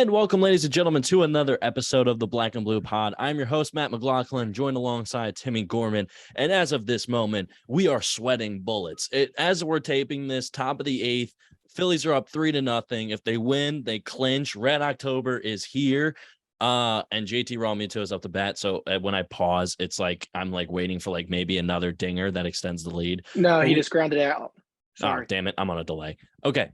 And welcome, ladies and gentlemen, to another episode of the Black and Blue Pod. I'm your host, Matt McLaughlin, joined alongside Timmy Gorman. And as of this moment, we are sweating bullets. As we're taping this, top of the eighth, Phillies are up 3-0. If they win, they clinch. Red October is here. And JT Realmuto is up to bat. So when I pause, it's like I'm like waiting for like maybe another dinger that extends the lead. No, he just grounded out. Sorry. Oh, damn it. I'm on a delay. Okay.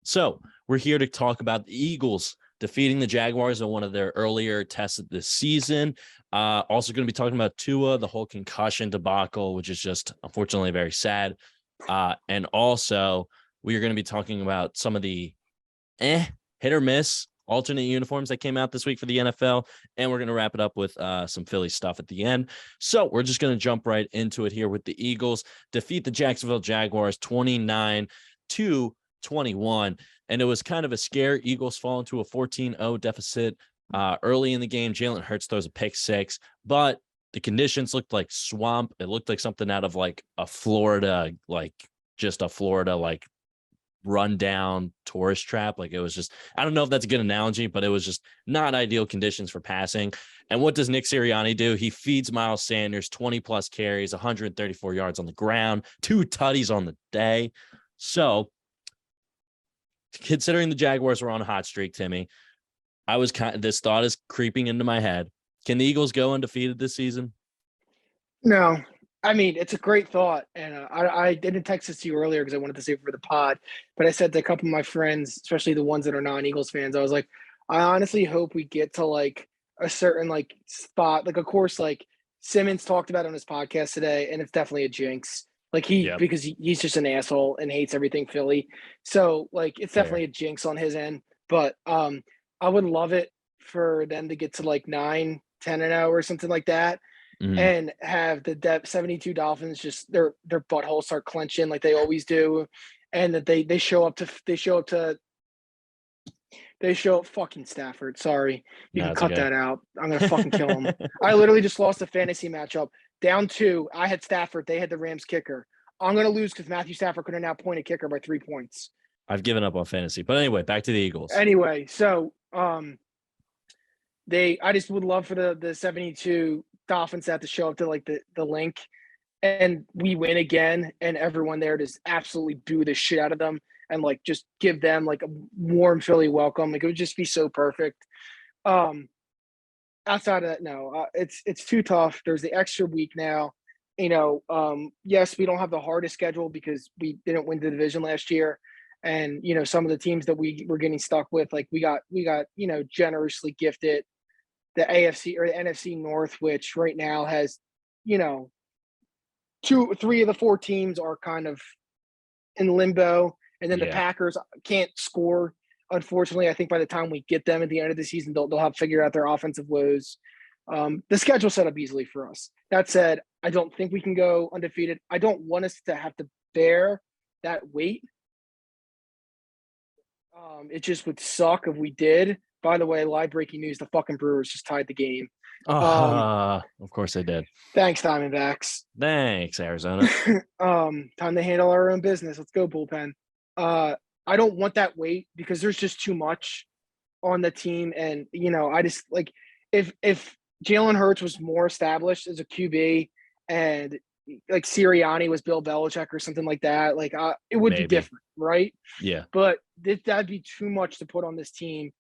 So we're here to talk about the Eagles defeating the Jaguars in one of their earlier tests of this season. Also going to be talking about Tua, the whole concussion debacle, which is just unfortunately very sad. And also we are going to be talking about some of the hit or miss alternate uniforms that came out this week for the NFL. And we're going to wrap it up with some Philly stuff at the end. So we're just going to jump right into it here with the Eagles defeat the Jacksonville Jaguars 29-21. And it was kind of a scare. Eagles fall into a 14-0 deficit early in the game. Jalen Hurts throws a pick six, but the conditions looked like swamp. It looked like something out of like a Florida, like rundown tourist trap. Like it was just, I don't know if that's a good analogy, but it was just not ideal conditions for passing. And what does Nick Sirianni do? He feeds Miles Sanders 20 plus carries, 134 yards on the ground, 2 tutties on the day. So considering the Jaguars were on a hot streak, Timmy, this thought is creeping into my head. Can the Eagles go undefeated this season? No. I mean, it's a great thought. And I didn't text this to you earlier because I wanted to save it for the pod. But I said to a couple of my friends, especially the ones that are non-Eagles fans, I was like, I honestly hope we get to like a certain like spot. Like, of course, like Simmons talked about on his podcast today, and it's definitely a jinx. Like because he's just an asshole and hates everything Philly. So like it's definitely a jinx on his end. But I would love it for them to get to like 9-10-0 or something like that, and have the 72 Dolphins just their buttholes start clenching like they always do, and that they show up fucking Stafford. Sorry, you can cut that out. I'm gonna fucking kill him. I literally just lost a fantasy matchup. Down 2, I had Stafford. They had the Rams kicker. I'm going to lose because Matthew Stafford could have now pointed kicker by 3 points. I've given up on fantasy. But anyway, back to the Eagles. Anyway, so I just would love for the 72 Dolphins to have to show up to like the link, and we win again, and everyone there just absolutely boo the shit out of them and like just give them like a warm Philly welcome. Like it would just be so perfect. Outside of that, no, it's too tough. There's the extra week now. Yes, we don't have the hardest schedule because we didn't win the division last year. And, some of the teams that we were getting stuck with, like we got, generously gifted the AFC or the NFC North, which right now has, 3 of the 4 teams are kind of in limbo. And then the Packers can't score. Unfortunately, I think by the time we get them at the end of the season, they'll have figured out their offensive woes. The schedule set up easily for us. That said, I don't think we can go undefeated. I don't want us to have to bear that weight. It just would suck if we did. By the way, live breaking news, the fucking Brewers just tied the game. Of course they did. Thanks, Diamondbacks. Thanks, Arizona. Time to handle our own business. Let's go, bullpen. I don't want that weight because there's just too much on the team. And, I just like if Jalen Hurts was more established as a QB and like Sirianni was Bill Belichick or something like that, like it would be different, right? Yeah. But that'd be too much to put on this team.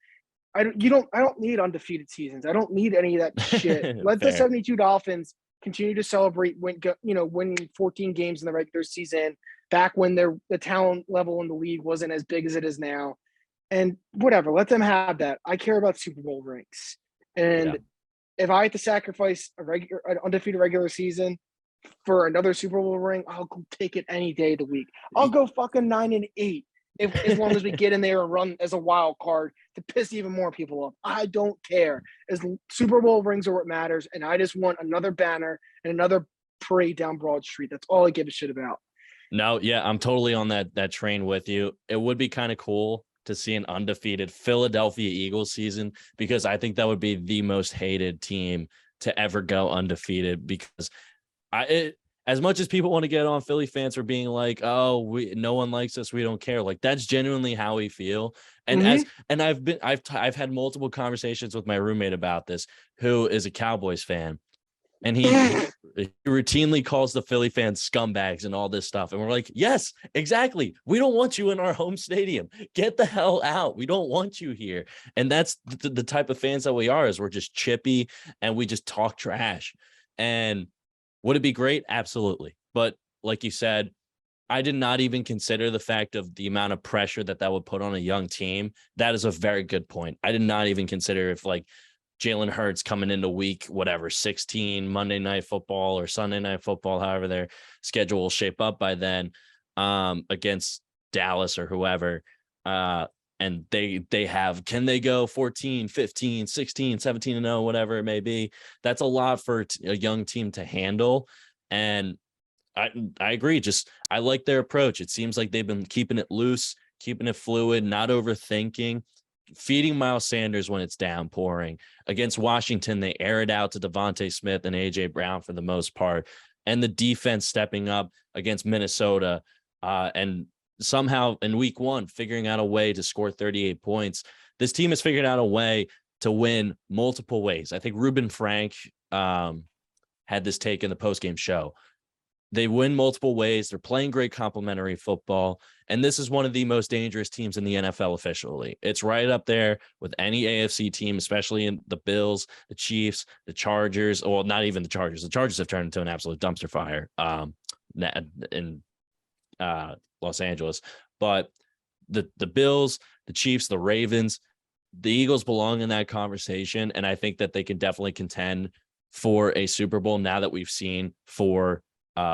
I don't need undefeated seasons. I don't need any of that shit. Let the 72 Dolphins continue to celebrate winning 14 games in the regular season back when the talent level in the league wasn't as big as it is now. And whatever, let them have that. I care about Super Bowl rings. And if I had to sacrifice an undefeated regular season for another Super Bowl ring, I'll go take it any day of the week. I'll go fucking 9-8 as long as we get in there and run as a wild card to piss even more people off. I don't care. As Super Bowl rings are what matters, and I just want another banner and another parade down Broad Street. That's all I give a shit about. No, yeah, I'm totally on that train with you. It would be kind of cool to see an undefeated Philadelphia Eagles season because I think that would be the most hated team to ever go undefeated because as much as people want to get on Philly fans for being like, oh, no one likes us, we don't care. Like that's genuinely how we feel. And I've had multiple conversations with my roommate about this, who is a Cowboys fan. And he routinely calls the Philly fans scumbags and all this stuff. And we're like, yes, exactly. We don't want you in our home stadium. Get the hell out. We don't want you here. And that's the type of fans that we are, is we're just chippy and we just talk trash. And would it be great? Absolutely. But like you said, I did not even consider the fact of the amount of pressure that would put on a young team. That is a very good point. I did not even consider if like Jalen Hurts coming into week, 16, Monday Night Football or Sunday Night Football, however their schedule will shape up by then, against Dallas or whoever. And can they go 14, 15, 16, 17-0, whatever it may be. That's a lot for a young team to handle. And I agree. I like their approach. It seems like they've been keeping it loose, keeping it fluid, not overthinking. Feeding Miles Sanders when it's downpouring. Against Washington, they air it out to Devontae Smith and A.J. Brown for the most part. And the defense stepping up against Minnesota, and somehow in week 1, figuring out a way to score 38 points. This team has figured out a way to win multiple ways. I think Ruben Frank had this take in the postgame show. They win multiple ways. They're playing great complementary football. And this is one of the most dangerous teams in the NFL officially. It's right up there with any AFC team, especially in the Bills, the Chiefs, the Chargers. Well, not even the Chargers. The Chargers have turned into an absolute dumpster fire in Los Angeles. But the Bills, the Chiefs, the Ravens, the Eagles belong in that conversation. And I think that they can definitely contend for a Super Bowl now that we've seen 4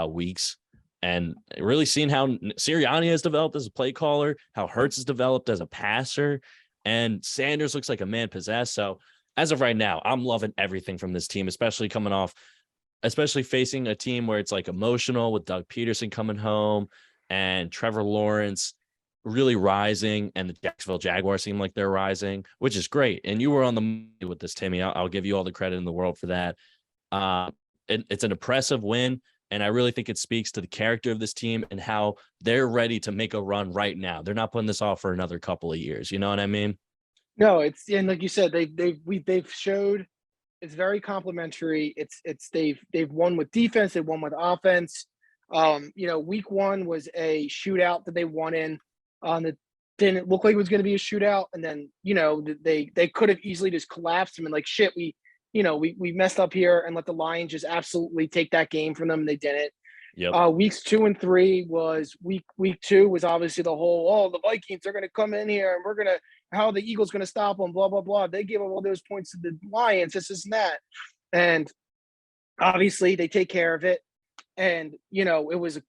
weeks, and really seeing how Sirianni has developed as a play caller, how Hurts has developed as a passer, and Sanders looks like a man possessed. So as of right now, I'm loving everything from this team, especially facing a team where it's like emotional with Doug Peterson coming home and Trevor Lawrence really rising, and the Jacksonville Jaguars seem like they're rising, which is great. And you were on the money with this, Timmy. I'll give you all the credit in the world for that. It's an impressive win. And I really think it speaks to the character of this team and how they're ready to make a run right now. They're not putting this off for another couple of years. You know what I mean? No, and like you said, they've showed it's very complimentary. They've won with defense, they've won with offense. Week 1 was a shootout that they won in. That didn't look like it was going to be a shootout, and then they could have easily just collapsed them and like shit. We messed up here and let the Lions just absolutely take that game from them. And they didn't. Yep. Weeks 2 and 3 was week 2 was obviously the whole, the Vikings are going to come in here and how the Eagles going to stop them, blah, blah, blah. They gave up all those points to the Lions, this and that. And obviously they take care of it. And, it was an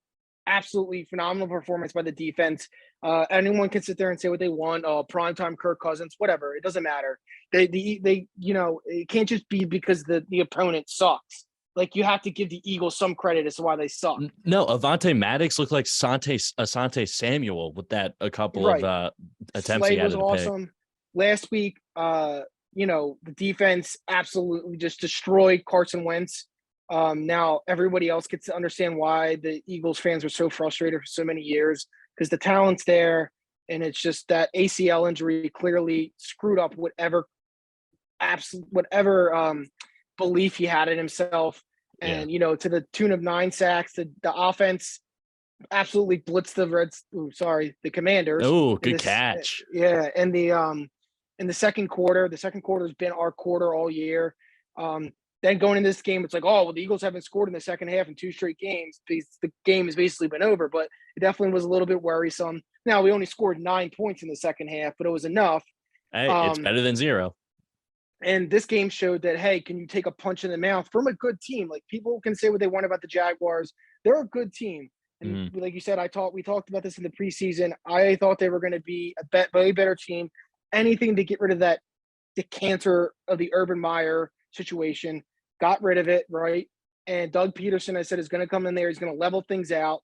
absolutely phenomenal performance by the defense. Anyone can sit there and say what they want. Primetime Kirk Cousins, whatever. It doesn't matter. They it can't just be because the opponent sucks. Like, you have to give the Eagles some credit as to why they suck. No, Avonte Maddox looked like Asante Samuel with that a couple of attempts Slade he had was to awesome. pick. Last week, the defense absolutely just destroyed Carson Wentz. Now everybody else gets to understand why the Eagles fans were so frustrated for so many years, because the talent's there, and it's just that ACL injury clearly screwed up whatever belief he had in himself. And to the tune of 9 sacks, the offense absolutely blitzed the Commanders. Oh, good catch. Yeah, and in the second quarter has been our quarter all year. Then going into this game, it's like, the Eagles haven't scored in the second half in 2 straight games because the game has basically been over. But it definitely was a little bit worrisome. Now, we only scored 9 points in the second half, but it was enough. Hey, it's better than 0. And this game showed that, hey, can you take a punch in the mouth from a good team? Like, people can say what they want about the Jaguars. They're a good team. And like you said, we talked about this in the preseason. I thought they were going to be a way better team. Anything to get rid of that decanter of the Urban Meyer situation, got rid of it, right? And Doug Peterson, I said, is going to come in there. He's going to level things out.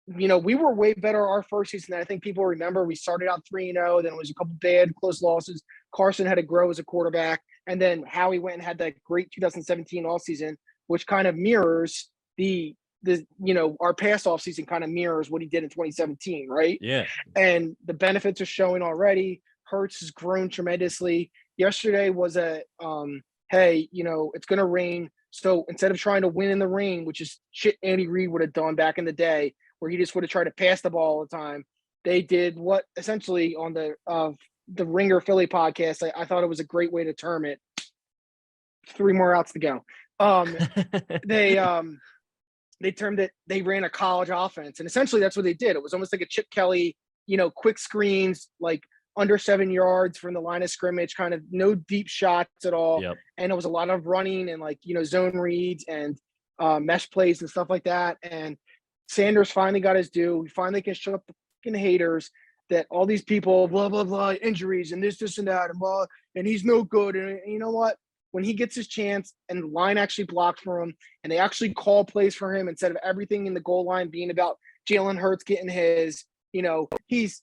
We were way better our first season than I think people remember. We started out 3-0, then it was a couple bad, close losses. Carson had to grow as a quarterback. And then Howie went and had that great 2017 offseason, which kind of mirrors the our past offseason kind of mirrors what he did in 2017, right? Yeah. And the benefits are showing already. Hurts has grown tremendously. Yesterday was hey, it's going to rain. So instead of trying to win in the rain, which is shit Andy Reid would have done back in the day, where he just would have tried to pass the ball all the time, they did what essentially on the Ringer Philly podcast, I thought it was a great way to term it. 3 more outs to go. They termed it, they ran a college offense. And essentially that's what they did. It was almost like a Chip Kelly, quick screens, like under 7 yards from the line of scrimmage, kind of no deep shots at all. Yep. And it was a lot of running and zone reads and mesh plays and stuff like that. And Sanders finally got his due. We finally can show up the fucking haters that all these people, blah, blah, blah, injuries and this and that, and blah, and he's no good. And you know what? When he gets his chance and the line actually blocked for him and they actually call plays for him instead of everything in the goal line being about Jalen Hurts getting his, he's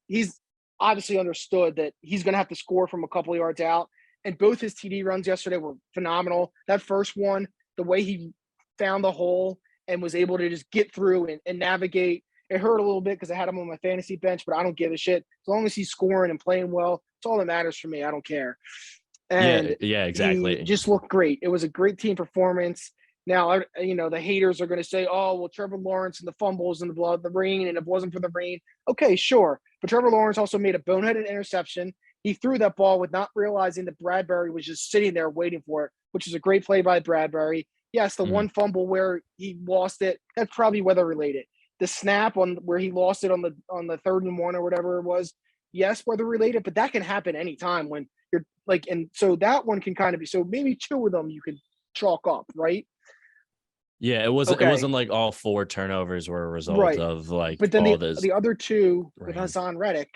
obviously understood that he's going to have to score from a couple of yards out. And both his TD runs yesterday were phenomenal. That first one, the way he found the hole and was able to just get through and navigate, it hurt a little bit because I had him on my fantasy bench, but I don't give a shit. As long as he's scoring and playing well, it's all that matters for me. I don't care. And yeah, exactly. he just looked great. It was a great team performance. Now, the haters are going to say, oh, well, Trevor Lawrence and the fumbles and the rain, and it wasn't for the rain. Okay, sure. But Trevor Lawrence also made a boneheaded interception. He threw that ball with not realizing that Bradbury was just sitting there waiting for it, which is a great play by Bradbury. Yes, the one fumble where he lost it, that's probably weather related. The snap on where he lost it on the 3rd and 1 or whatever it was, yes, weather related, but that can happen anytime when you're and so that one can kind of be, so maybe 2 of them you could chalk up, right? Yeah, it wasn't like all 4 turnovers were a result of but then all the other 2 rain. with Hassan Reddick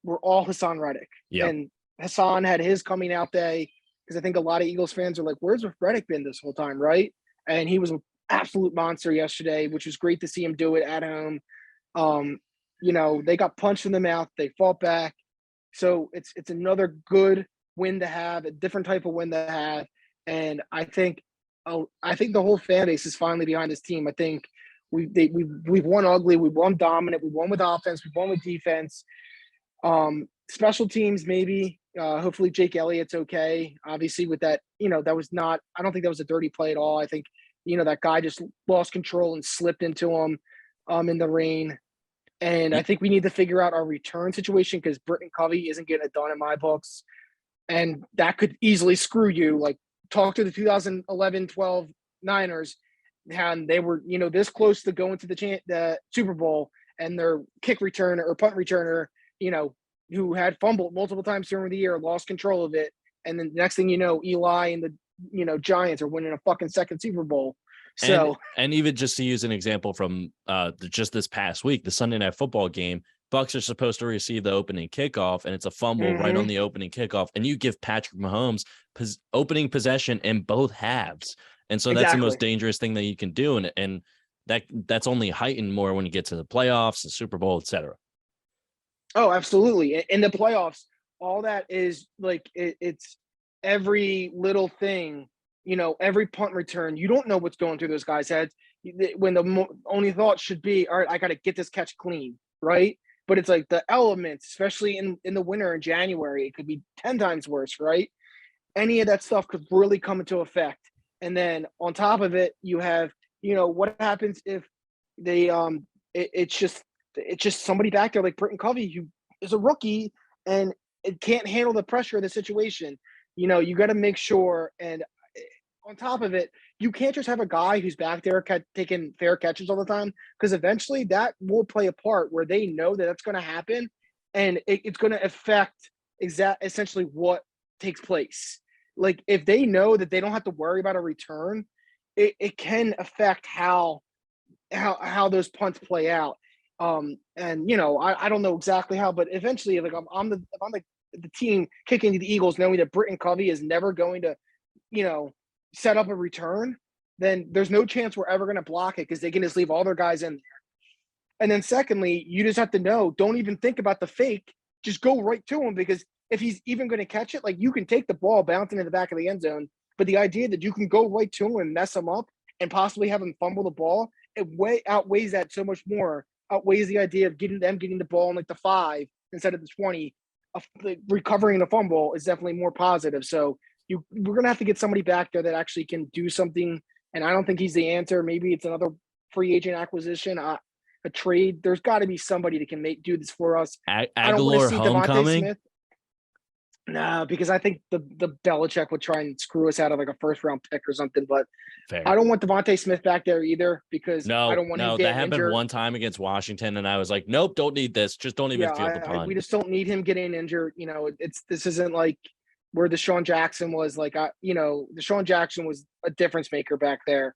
were all Hassan Reddick. Yep. And Hassan had his coming out day because I think a lot of Eagles fans are like, where's Reddick been this whole time, right? And he was an absolute monster yesterday, which was great to see him do it at home. They got punched in the mouth, they fought back. So it's another good win to have, a different type of win to have. And I think the whole fan base is finally behind this team. I think we've won ugly, we won dominant, we won with offense, we won with defense. Special teams, maybe. Hopefully Jake Elliott's okay. Obviously with that, that was not, I don't think that was a dirty play at all. I think, that guy just lost control and slipped into him in the rain. And I think we need to figure out our return situation because Britton Covey isn't getting it done in my books. And that could easily screw you. Like, talk to the 2011-12 Niners, and they were, this close to going to the Super Bowl, and their kick returner or punt returner, who had fumbled multiple times during the year, lost control of it. And then the next thing you know, Eli and the, Giants are winning a fucking second Super Bowl. So, and even just to use an example from just this past week, the Sunday Night Football game, Bucs are supposed to receive the opening kickoff, and it's a fumble right on the opening kickoff, and you give Patrick Mahomes opening possession in both halves, and so that's the most dangerous thing that you can do, and that's only heightened more when you get to the playoffs, the Super Bowl, etc. Oh, absolutely. In the playoffs, all that is like it's every little thing. Every punt return, you don't know what's going through those guys' heads. When the only thought should be, all right, I got to get this catch clean, right? But it's like the elements, especially in the winter in January, it could be 10 times worse, right? Any of that stuff could really come into effect. And then on top of it, you have, what happens if they it's just somebody back there like Britton Covey who is a rookie and it can't handle the pressure of the situation. You got to make sure, and on top of it, you can't just have a guy who's back there taking fair catches all the time, because eventually that will play a part where they know that that's going to happen, and it's going to affect essentially what takes place. Like, if they know that they don't have to worry about a return, it can affect how those punts play out. And I don't know exactly how, but eventually, like, if I'm the team kicking to the Eagles, knowing that Britton Covey is never going to, set up a return, then there's no chance we're ever going to block it because they can just leave all their guys in there. And then secondly, you just have to know, don't even think about the fake. Just go right to him, because if he's even going to catch it, like, you can take the ball bouncing in the back of the end zone, but the idea that you can go right to him and mess him up and possibly have him fumble the ball outweighs that so much more. Outweighs the idea of getting the ball in like the 5 instead of the 20. Recovering the fumble is definitely more positive. So we're gonna have to get somebody back there that actually can do something. And I don't think he's the answer. Maybe it's another free agent acquisition, a trade. There's got to be somebody that can do this for us. I don't want to see Devontae Smith. No, because I think the Belichick would try and screw us out of like a first round pick or something. But fair. I don't want Devontae Smith back there either because I don't want him getting that happened injured. One time against Washington, and I was like, nope, don't need this. Just don't even field the punt. We just don't need him getting injured. This isn't like where Deshaun Jackson was. Like, Deshaun Jackson was a difference maker back there.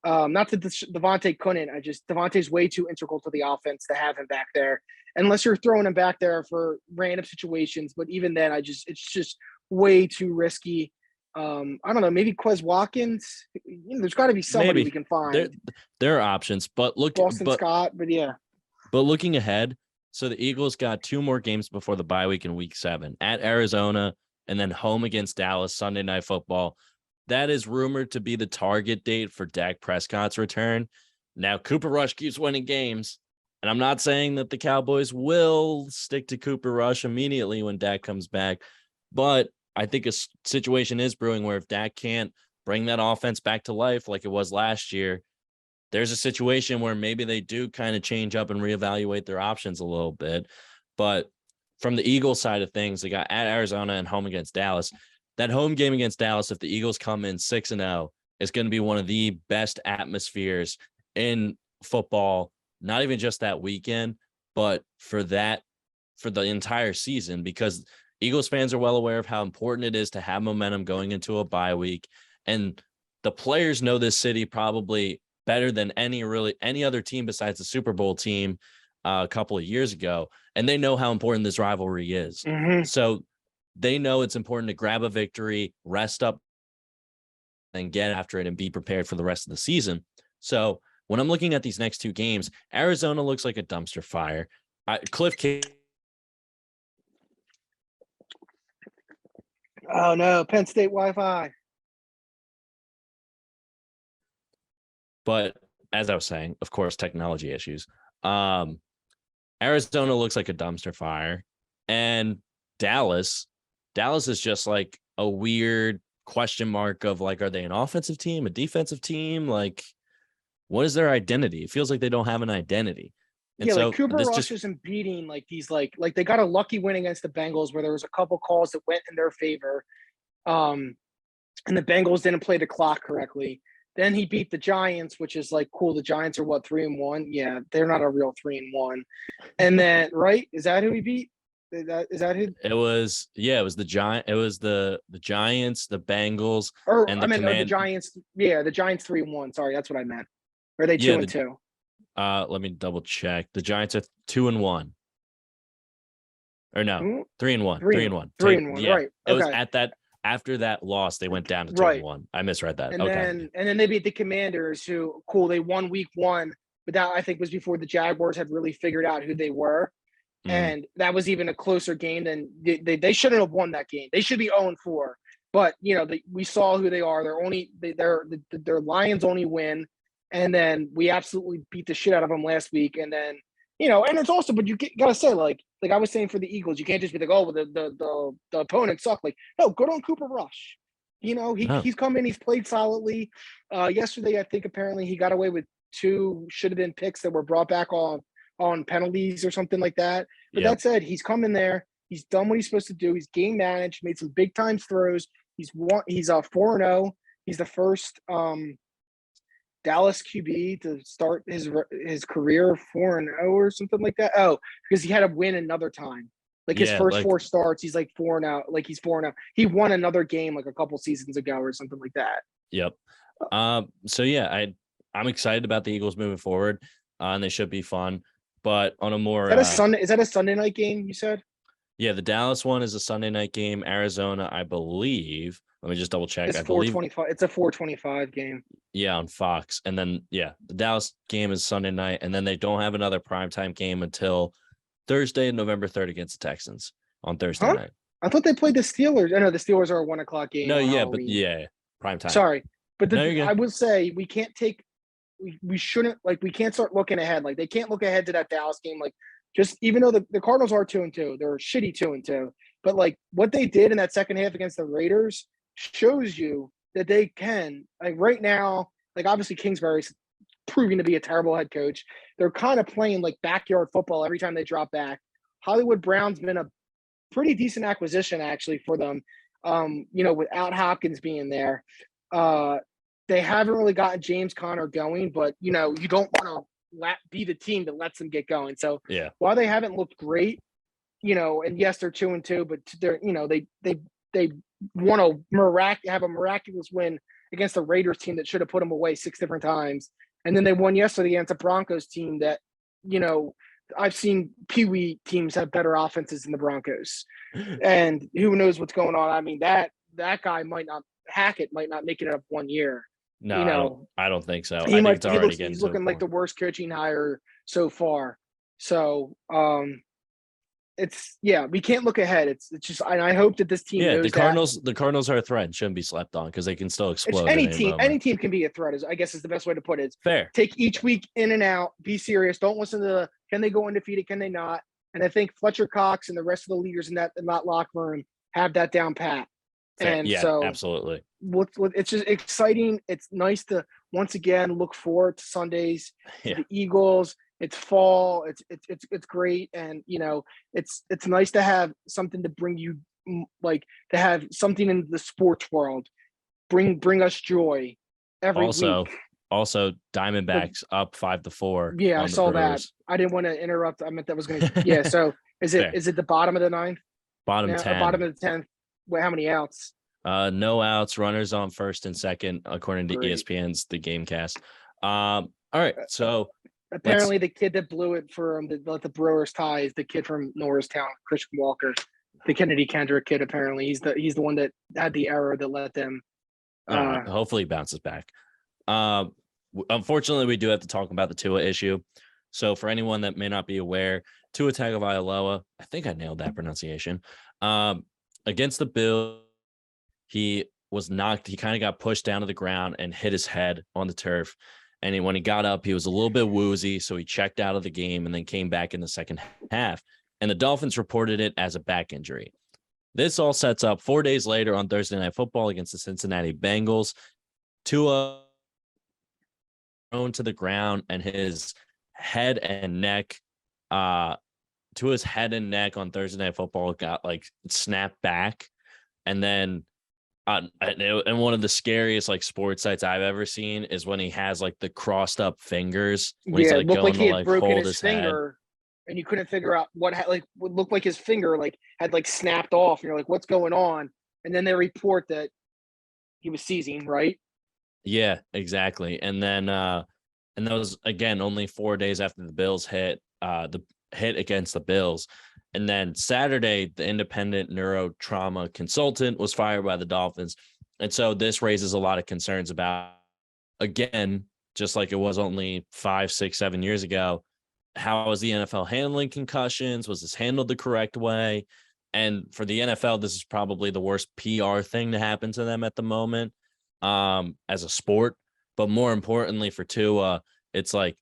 Not that Devontae couldn't. Devontae's way too integral to the offense to have him back there. Unless you're throwing him back there for random situations. But even then, it's just way too risky. I don't know, maybe Quez Watkins. There's got to be somebody we can find. There are options, but Scott, but yeah. But looking ahead, so the Eagles got 2 more games before the bye week in week 7 at Arizona and then home against Dallas Sunday Night Football. That is rumored to be the target date for Dak Prescott's return. Now, Cooper Rush keeps winning games. And I'm not saying that the Cowboys will stick to Cooper Rush immediately when Dak comes back, but I think a situation is brewing where if Dak can't bring that offense back to life like it was last year, there's a situation where maybe they do kind of change up and reevaluate their options a little bit. But from the Eagles side of things, they got at Arizona and home against Dallas. That home game against Dallas, if the Eagles come in 6-0, is going to be one of the best atmospheres in football. Not even just that weekend, but for the entire season, because Eagles fans are well aware of how important it is to have momentum going into a bye week. And the players know this city probably better than any other team besides the Super Bowl team a couple of years ago. And they know how important this rivalry is. Mm-hmm. So they know it's important to grab a victory, rest up, and get after it and be prepared for the rest of the season. So when I'm looking at these next 2 games, Arizona looks like a dumpster fire. Cliff King. Oh no, Penn State Wi-Fi. But as I was saying, of course, technology issues. Arizona looks like a dumpster fire, and Dallas is just like a weird question mark of like, are they an offensive team, a defensive team? Like, what is their identity? It feels like they don't have an identity. And yeah, so like Cooper Rush isn't beating like these like they got a lucky win against the Bengals where there was a couple calls that went in their favor. And the Bengals didn't play the clock correctly. Then he beat the Giants, which is like cool. The Giants are what, 3-1? Yeah, they're not a real 3-1. And then right? Is that who he beat? Is that who? It was the Giant. It was the Giants, the Bengals, and the Giants. Yeah, the Giants 3-1. Sorry, that's what I meant. Are they 2-2? Let me double check. The Giants are 2-1. Or no, 3-1. 3-1. 3-1. Yeah. Right. It was at that after that loss, they went down to 2-1. I misread that. And then they beat the Commanders, who they won week 1, but that I think was before the Jaguars had really figured out who they were. And that was even a closer game than they shouldn't have won that game. They should be 0-4. But we saw who they are. They're Lions only win. And then we absolutely beat the shit out of them last week. And then, and it's also, but you gotta say, like I was saying for the Eagles, you can't just be like, oh, well, the opponent sucked. Like, no, good on Cooper Rush. He's come in, he's played solidly. Yesterday, I think apparently he got away with 2 should have been picks that were brought back on penalties or something like that. But that said, he's come in there, he's done what he's supposed to do. He's game managed, made some big time throws. He's 4-0. He's the first Dallas QB to start his career 4-0 or something like that. Oh, because he had to win another time. Like his first 4 starts, he's like 4-0. Like he's 4-0. He won another game like a couple seasons ago or something like that. Yep. So yeah, I'm excited about the Eagles moving forward, and they should be fun. But on a more is that a Sunday night game? You said? Yeah, the Dallas one is a Sunday night game. Arizona, I believe. Let me just double check. It's 4:25. It's a 4:25 game. Yeah, on Fox. And then the Dallas game is Sunday night, and then they don't have another primetime game until Thursday, November 3rd against the Texans on Thursday night. I thought they played the Steelers. I know the Steelers are a 1:00 game. No, yeah, Halloween. But primetime. Sorry, but I will say we can't take we shouldn't, like, we can't start looking ahead. Like, they can't look ahead to that Dallas game. Like, just even though the Cardinals are 2-2, they're shitty 2-2. But like what they did in that second half against the Raiders shows you that they can. Like right now, like obviously Kingsbury's proving to be a terrible head coach. They're kind of playing like backyard football every time they drop back. Hollywood Brown's been a pretty decent acquisition actually for them. Without Hopkins being there. They haven't really gotten James Conner going, but you don't want to be the team that lets them get going. So yeah, while they haven't looked great, and yes, they're 2-2, but they're they want to have a miraculous win against the Raiders team that should have put them away 6 different times, and then they won yesterday against a Broncos team that I've seen Pee Wee teams have better offenses than the Broncos, and who knows what's going on. I mean that guy Hackett might not make it up 1 year. No, I don't think so. I think it's already getting he's looking like the worst coaching hire so far. So we can't look ahead. It's just, and I hope that this team knows the Cardinals are a threat and shouldn't be slept on because they can still explode. Any team can be a threat, I guess is the best way to put it. Fair. Take each week in and out, be serious. Don't listen to can they go undefeated, can they not? And I think Fletcher Cox and the rest of the leaders in that locker room have that down pat. Fair. And yeah, so absolutely. It's just exciting. It's nice to once again look forward to Sundays. Yeah. The Eagles. It's fall. It's great, and it's nice to have something to bring you, like to have something in the sports world, bring us joy every week. Also, Diamondbacks up 5-4. Yeah, I saw that. I didn't want to interrupt. I meant that was going to. Yeah. So is it the bottom of the ninth? Bottom 10. Bottom of the 10th. Wait, how many outs? No outs. Runners on first and second, according to ESPN's The Gamecast. All right, so. Apparently, the kid that blew it for the Brewers tie is the kid from Norristown, Christian Walker, the Kennedy Kendrick kid. Apparently, he's the one that had the error that let them. Hopefully, he bounces back. Unfortunately, we do have to talk about the Tua issue. So, for anyone that may not be aware, Tua Tagovailoa, I think I nailed that pronunciation. Against the Bills, he was knocked. He kind of got pushed down to the ground and hit his head on the turf. And when he got up, he was a little bit woozy, so he checked out of the game and then came back in the second half. And the Dolphins reported it as a back injury. This all sets up 4 days later on Thursday Night Football against the Cincinnati Bengals. Tua thrown to the ground, and his head and neck, Tua's head and neck on Thursday Night Football got like snapped back, and then. And one of the scariest like sports sites I've ever seen is when he has like the crossed up fingers. When he's, it looked like he had broken his finger, and you couldn't figure out what looked like his finger had snapped off. And you're like, what's going on? And then they report that he was seizing, right? Yeah, exactly. And then and that was again only 4 days after the Bills hit the hit against the Bills. And then Saturday, the independent neurotrauma consultant was fired by the Dolphins. And so this raises a lot of concerns about, again, just like it was only 5, 6, 7 years ago, how is the NFL handling concussions? Was this handled the correct way? And for the NFL, this is probably the worst PR thing to happen to them at the moment as a sport. But more importantly for Tua, it's like,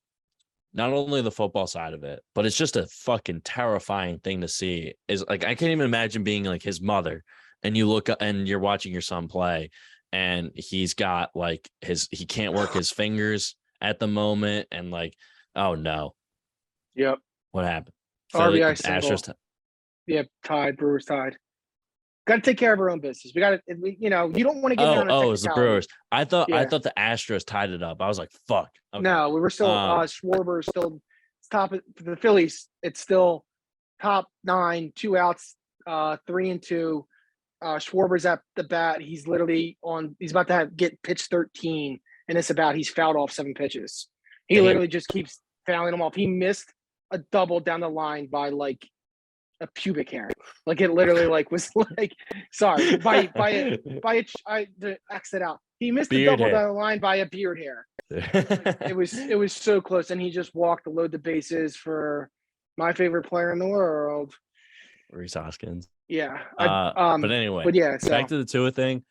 not only the football side of it, but it's just a fucking terrifying thing to see. Is like I can't even imagine being like his mother, and you look and you're watching your son play, and he's got like he can't work his fingers at the moment, and like, oh no, yep, what happened? RBI single. Yeah, tied. Brewers tied. Got to take care of our own business. We got to, you don't want to get down. Oh, it was the Brewers. I thought the Astros tied it up. I was like, fuck. Okay. No, we were still Schwarber still top for the Phillies. It's still top 9, 2 outs, 3-2. Schwarber's at the bat. He's literally he's about to get pitch 13, and it's about he's fouled off 7 pitches. He literally just keeps fouling them off. He missed a double down the line by like a pubic hair. Like it literally was like, sorry, by I X it out. He missed a double down the line by a beard hair. It was so close, and he just walked to load the bases for my favorite player in the world, Reese Hoskins. Yeah. But anyway, but yeah, so. Back to the Tua thing.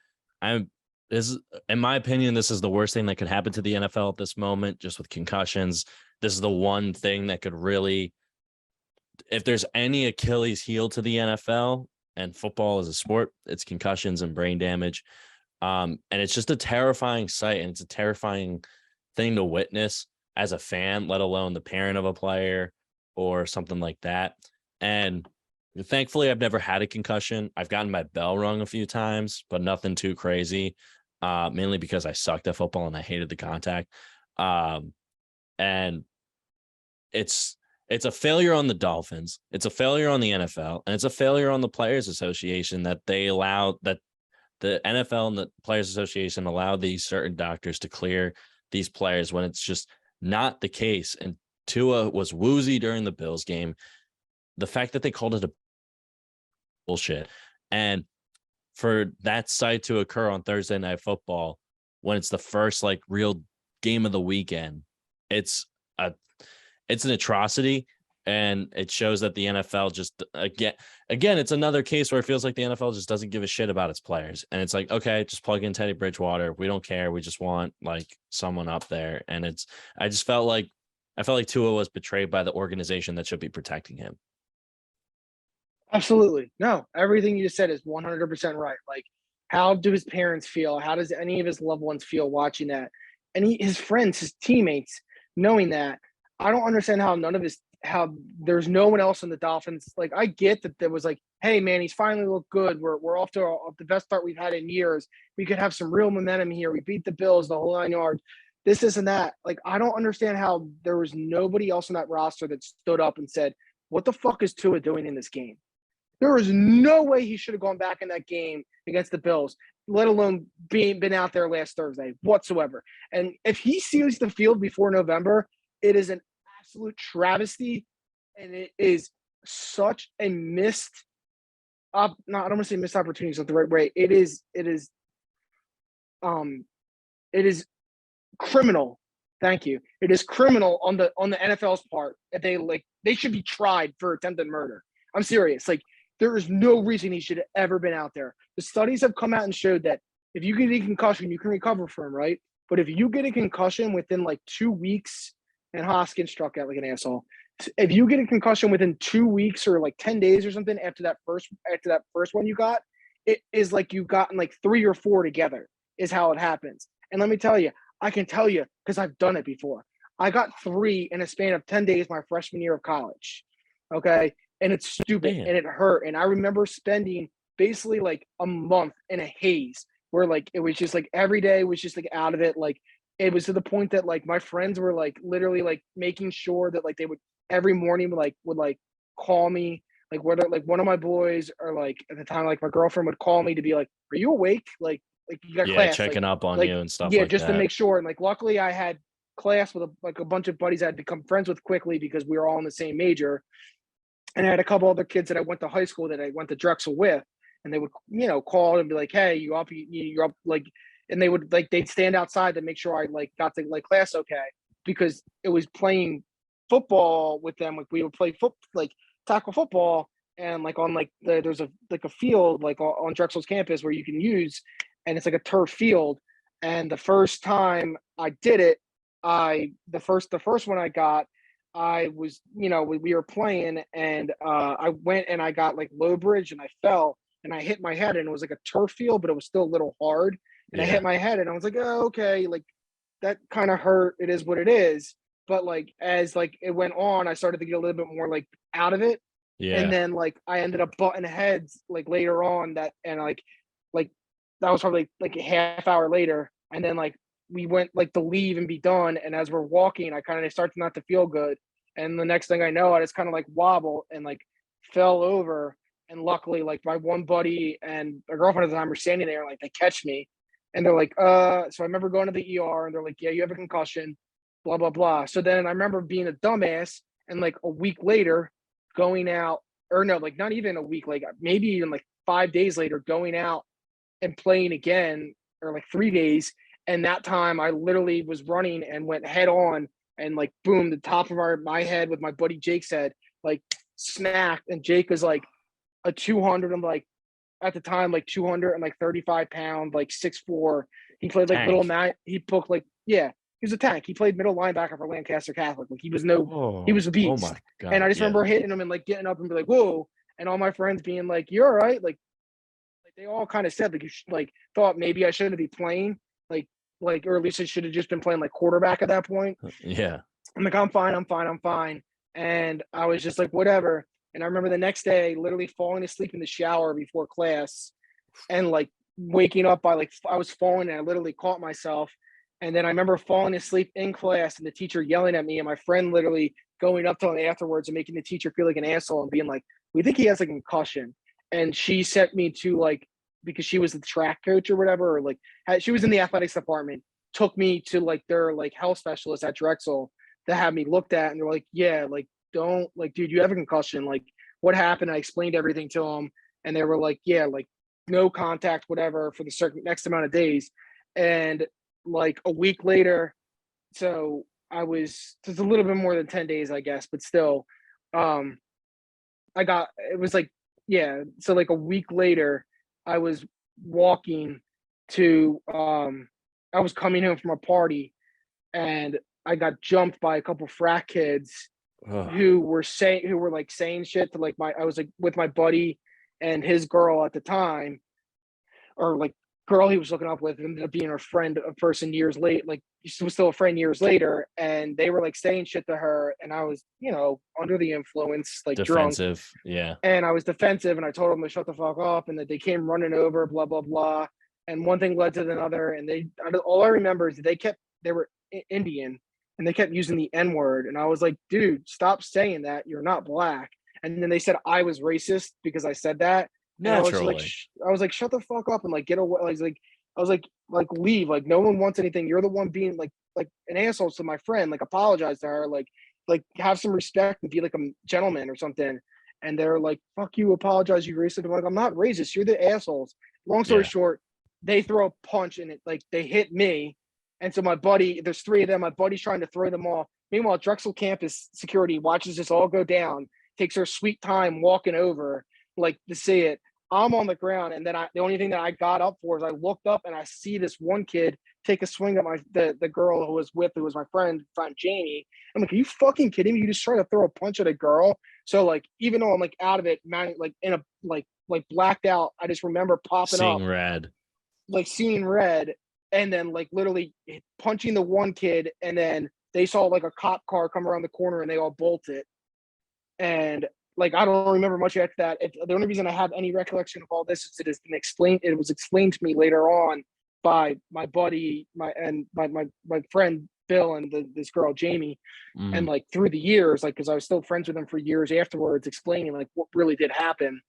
in my opinion, this is the worst thing that could happen to the NFL at this moment, just with concussions. This is the one thing that could really, if there's any Achilles heel to the NFL and football as a sport, it's concussions and brain damage. And it's just a terrifying sight, and it's a terrifying thing to witness as a fan, let alone the parent of a player or something like that. And thankfully, I've never had a concussion. I've gotten my bell rung a few times, but nothing too crazy. Mainly because I sucked at football and I hated the contact. And it's a failure on the Dolphins. It's a failure on the NFL, and it's a failure on the Players Association that they allow that the NFL and the Players Association allow these certain doctors to clear these players when it's just not the case. And Tua was woozy during the Bills game. The fact that they called it a bullshit, and for that sight to occur on Thursday Night Football when it's the first like real game of the weekend, it's an atrocity. And it shows that the NFL just again, it's another case where it feels like the NFL just doesn't give a shit about its players. And it's like, okay, just plug in Teddy Bridgewater. We don't care. We just want like someone up there. And I felt like Tua was betrayed by the organization that should be protecting him. Absolutely. No, everything you just said is 100% right. Like, how do his parents feel? How does any of his loved ones feel watching that? And his friends, his teammates, knowing that. I don't understand how there's no one else in the Dolphins. Like, I get that there was like, hey man, he's finally looked good. We're off to the best start we've had in years. We could have some real momentum here. We beat the Bills, the whole 9 yards. This and that. Like, I don't understand how there was nobody else on that roster that stood up and said, what the fuck is Tua doing in this game? There was no way he should have gone back in that game against the Bills, let alone been out there last Thursday whatsoever. And if he sees the field before November, it is an absolute travesty, and it is such a missed up. No, I don't want to say missed opportunity. Is not the right way. It is criminal. Thank you. It is criminal on the NFL's part. If they should be tried for attempted murder. I'm serious. Like, there is no reason he should have ever been out there. The studies have come out and showed that if you get a concussion, you can recover from, right? But if you get a concussion within like 2 weeks, and Hoskins struck out like an asshole. If you get a concussion within 2 weeks or like 10 days or something after that first one you got, it is like you've gotten like 3 or 4 together is how it happens. And let me tell you, I can tell you because I've done it before. I got 3 in a span of 10 days my freshman year of college. Okay. And it's stupid. Damn. And it hurt. And I remember spending basically like a month in a haze where like it was just like every day was just like out of it. Like, it was to the point that like my friends were like literally like making sure that like they would every morning would call me, like whether like one of my boys or like at the time like my girlfriend would call me to be like, are you awake? Like you got class, checking up on you and stuff yeah, like just that. to make sure. And like luckily I had class with a bunch of buddies I had become friends with quickly because we were all in the same major. And I had a couple other kids that I went to high school that I went to Drexel with, and they would, call and be like, hey, you're up, like, and they would like, they'd stand outside to make sure I like got to like class okay, because it was playing football with them. Like, we would play tackle football, and like on like there's a field like on Drexel's campus where you can use, and it's like a turf field. And the first time I did it, the first one I got, I was, we were playing, and I went and I got like low bridge, and I fell and I hit my head, and it was like a turf field, but it was still a little hard. And I hit my head, and I was like, oh, okay, like that kind of hurt. It is what it is. But like, as like it went on, I started to get a little bit more like out of it. Yeah. And then like I ended up butting heads like later on like that was probably like a half hour later. And then like we went like to leave and be done. And as we're walking, I kind of started not to feel good. And the next thing I know, I just kind of like wobble and like fell over. And luckily, like my one buddy and a girlfriend at the time were standing there, and like they catch me, and they're like, so I remember going to the ER, and they're like, yeah, you have a concussion, blah, blah, blah. So then I remember being a dumbass, and like a week later going out, or no, like not even a week, like maybe even like 5 days later going out and playing again, or like 3 days. And that time I literally was running and went head on, and like, boom, the top of my head with my buddy Jake's head, like smacked. And Jake was like a 200. I'm like, at the time, like 235 pounds, like 6'4". He played like Tank. he poked like, yeah, he was a tank. He played middle linebacker for Lancaster Catholic. Like he was a Oh beast. my And I God. just Yeah. remember hitting him and like getting up and be like, whoa. And all my friends being like, you're all right. Like they all kind of said like, thought maybe I shouldn't be playing. Or at least I should have just been playing like quarterback at that point. Yeah. I'm like, I'm fine. I'm fine. I'm fine. And I was just like, whatever. And I remember the next day literally falling asleep in the shower before class and like waking up by like, I was falling and I literally caught myself. And then I remember falling asleep in class and the teacher yelling at me and my friend literally going up to him afterwards and making the teacher feel like an asshole and being like, we think he has like a concussion. And she sent me to like, because she was the track coach or whatever, or like she was in the athletics department, took me to like their like health specialist at Drexel to have me looked at. And they're like, yeah, like, don't like, dude, you have a concussion. Like, what happened? I explained everything to them. And they were like, yeah, like no contact, whatever, for the certain next amount of days. And like a week later, so I was just a little bit more than 10 days, I guess, but still, it was like, yeah. So like a week later, I was walking to, I was coming home from a party and I got jumped by a couple frat kids Ugh. who were saying shit to like I was like with my buddy and his girl at the time, or like girl he was looking up with ended up being her friend, a person years late, like she was still a friend years later, and they were like saying shit to her, and I was, under the influence, like drunk, Defensive. Yeah. and I was defensive, and I told them to shut the fuck up, and that they came running over, blah blah blah, and one thing led to another, and all I remember is that they were Indian, and they kept using the N word, and I was like, dude, stop saying that, you're not black, and then they said I was racist because I said that, and I was just like, Naturally. I was like, shut the fuck up and like get away, I was like leave, like no one wants anything, you're the one being like an asshole to my friend, like apologize to her, like have some respect and be like a gentleman or something. And they're like, fuck you, apologize, you racist. I'm like, I'm not racist, you're the assholes. Long story Yeah. short, they throw a punch and it like they hit me. And so my buddy, there's three of them, my buddy's trying to throw them off. Meanwhile, Drexel campus security watches this all go down, takes her sweet time walking over, like to see it. I'm on the ground, and then the only thing that I got up for is I looked up and I see this one kid take a swing at the girl who was my friend Jamie. I'm like, are you fucking kidding me? You just try to throw a punch at a girl? So like, even though I'm like out of it, man, like in a like blacked out, I just remember popping up, Seeing red. like seeing red, and then like literally punching the one kid, and then they saw like a cop car come around the corner and they all bolted. And like, I don't remember much after that. The only reason I have any recollection of all this is it was explained to me later on by my buddy, my friend Bill, and this girl Jamie, and like through the years, like because I was still friends with them for years afterwards, explaining like what really did happen.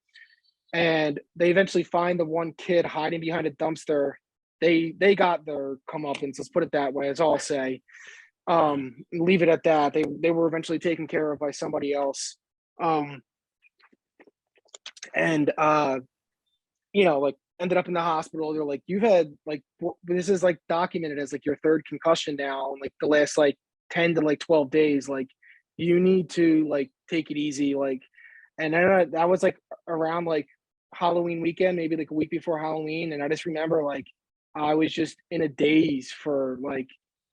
And they eventually find the one kid hiding behind a dumpster. They got their comeuppance. Let's put it that way. That's all I'll say. Leave it at that. They were eventually taken care of by somebody else. And like ended up in the hospital. They're like, you've had like this is like documented as like your third concussion now in like the last like 10 to like 12 days. Like you need to like take it easy. Like, and then that was like around like Halloween weekend, maybe like a week before Halloween. And I just remember like I was just in a daze for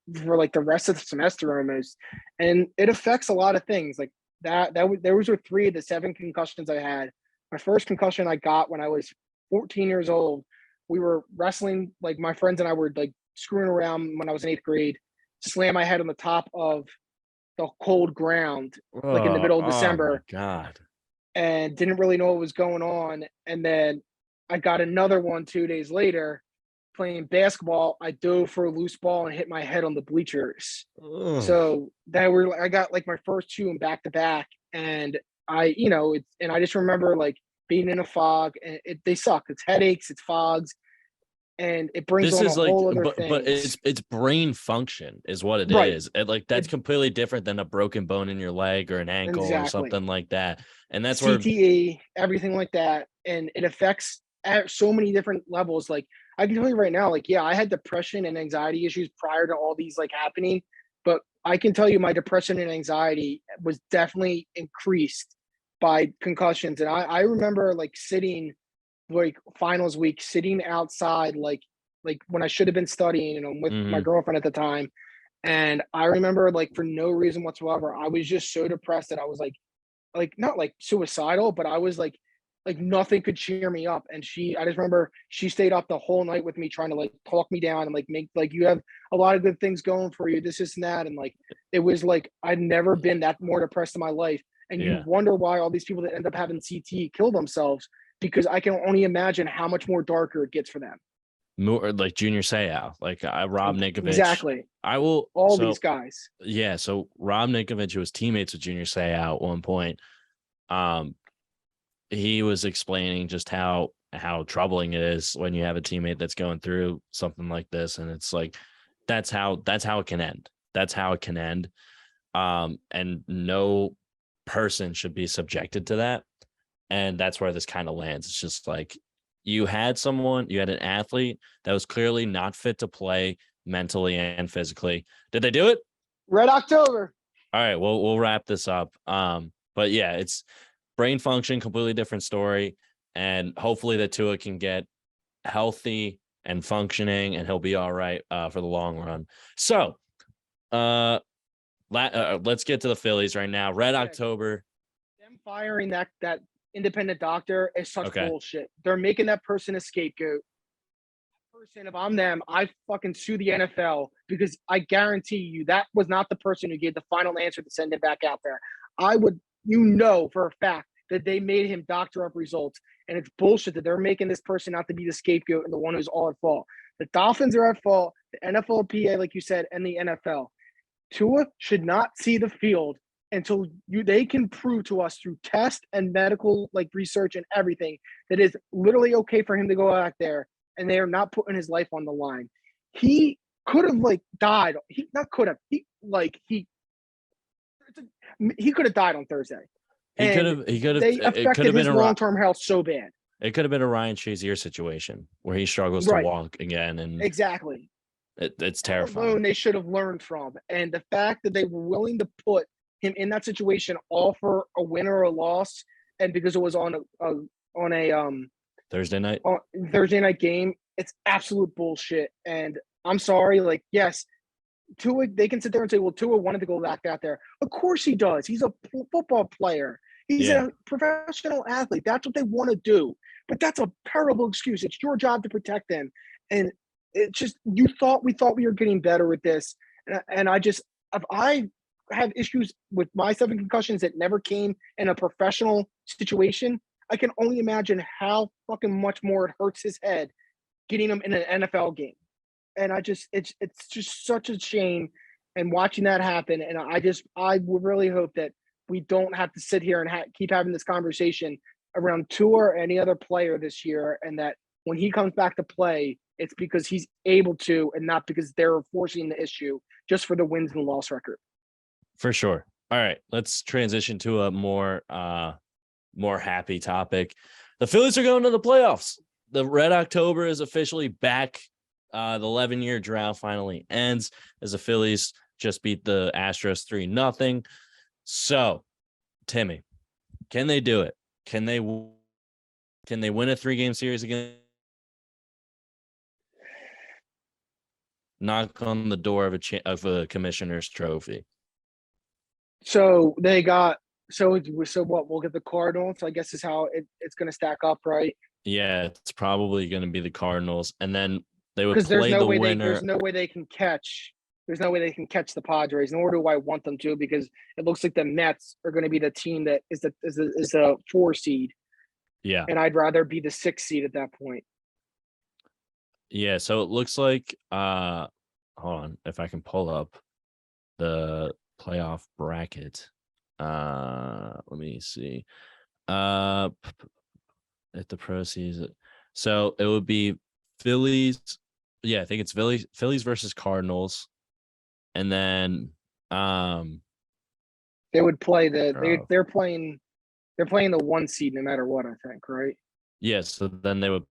the rest of the semester almost. And it affects a lot of things like those were 3 of the 7 concussions I had. My first concussion I got when I was 14 years old. We were wrestling, like my friends and I were like screwing around when I was in 8th grade, slam my head on the top of the cold ground, like in the middle of December. Oh my God. And didn't really know what was going on. And then I got another one 2 days later playing basketball. I dove for a loose ball and hit my head on the bleachers. Ugh. So I got like my first 2 in back to back. And I just remember like being in a fog, and they suck. It's headaches, it's fogs, and it brings This on a is like, whole other but things. it's brain function is what it Right. is. And like that's completely different than a broken bone in your leg or an ankle or Exactly. something like that. And that's where CTE, everything like that, and it affects at so many different levels. Like I can tell you right now, like I had depression and anxiety issues prior to all these like happening, but I can tell you my depression and anxiety was definitely increased by concussions. And I remember like sitting like finals week, sitting outside, like when I should have been studying, and I'm with my girlfriend at the time. And I remember, like, for no reason whatsoever, I was just so depressed that I was like not like suicidal, but I was like nothing could cheer me up. And I just remember she stayed up the whole night with me, trying to like talk me down and like make like, you have a lot of good things going for you, this and that. And like it was like I'd never been that more depressed in my life. And you wonder why all these people that end up having CT kill themselves, because I can only imagine how much more darker it gets for them. More like Junior Seau, like Rob Ninkovich. Exactly. I will these guys. Yeah, so Rob Ninkovich, who was teammates with Junior Seau at one point, he was explaining just how troubling it is when you have a teammate that's going through something like this, and it's like that's how it can end. That's how it can end. And no person should be subjected to that. And that's where this kind of lands. It's just like you had an athlete that was clearly not fit to play mentally and physically. Did they do it? Red October. All right, we'll wrap this up. But yeah, it's brain function, completely different story. And hopefully the Tua can get healthy and functioning, and he'll be all right for the long run. So let's get to the Phillies right now. Red October. Them firing that independent doctor is such bullshit. They're making that person a scapegoat. That person, if I'm them, I fucking sue the NFL, because I guarantee you that was not the person who gave the final answer to send him back out there. I would, for a fact that they made him doctor up results, and it's bullshit that they're making this person out to be the scapegoat and the one who's all at fault. The Dolphins are at fault, the NFLPA, like you said, and the NFL. Tua should not see the field until they can prove to us through test and medical like research and everything that is literally okay for him to go out there, and they are not putting his life on the line. He could have like died. He could have died on Thursday. He could have. They affected his long-term health so bad. It could have been a Ryan Shazier situation where he struggles to walk again, and exactly. It's terrifying. Alone, they should have learned from, and the fact that they were willing to put him in that situation, all for a win or a loss, and because it was on a Thursday night game, it's absolute bullshit. And I'm sorry, like, yes, Tua, they can sit there and say, well, Tua wanted to go back out there. Of course he does. He's a football player. He's a professional athlete. That's what they want to do. But that's a terrible excuse. It's your job to protect them. And it's just, we thought we were getting better with this. And if I have issues with my 7 concussions that never came in a professional situation, I can only imagine how fucking much more it hurts his head getting him in an NFL game. And it's just such a shame, and watching that happen. And I would really hope that we don't have to sit here and keep having this conversation around Tua or any other player this year, and that when he comes back to play, it's because he's able to, and not because they're forcing the issue just for the wins and loss record. For sure. All right, let's transition to a more happy topic. The Phillies are going to the playoffs. The Red October is officially back. The 11-year drought finally ends as the Phillies just beat the Astros 3-0. So, Timmy, can they do it? Can they win a 3-game series again? Knock on the door of a commissioner's trophy. So they got what? We'll get the Cardinals, I guess, is how it's going to stack up, right? Yeah, it's probably going to be the Cardinals, and then they would play the winner. There's no way they can catch. There's no way they can catch the Padres, nor do I want them to, because it looks like the Mets are going to be the team that is a 4 seed. Yeah, and I'd rather be the 6 seed at that point. Yeah, so it looks like hold on, if I can pull up the playoff bracket. Let me see. At the pro season. So it would be Phillies. Yeah, I think it's Phillies versus Cardinals. And then they would play they're playing the 1 seed no matter what, I think, right? Yes, so then they would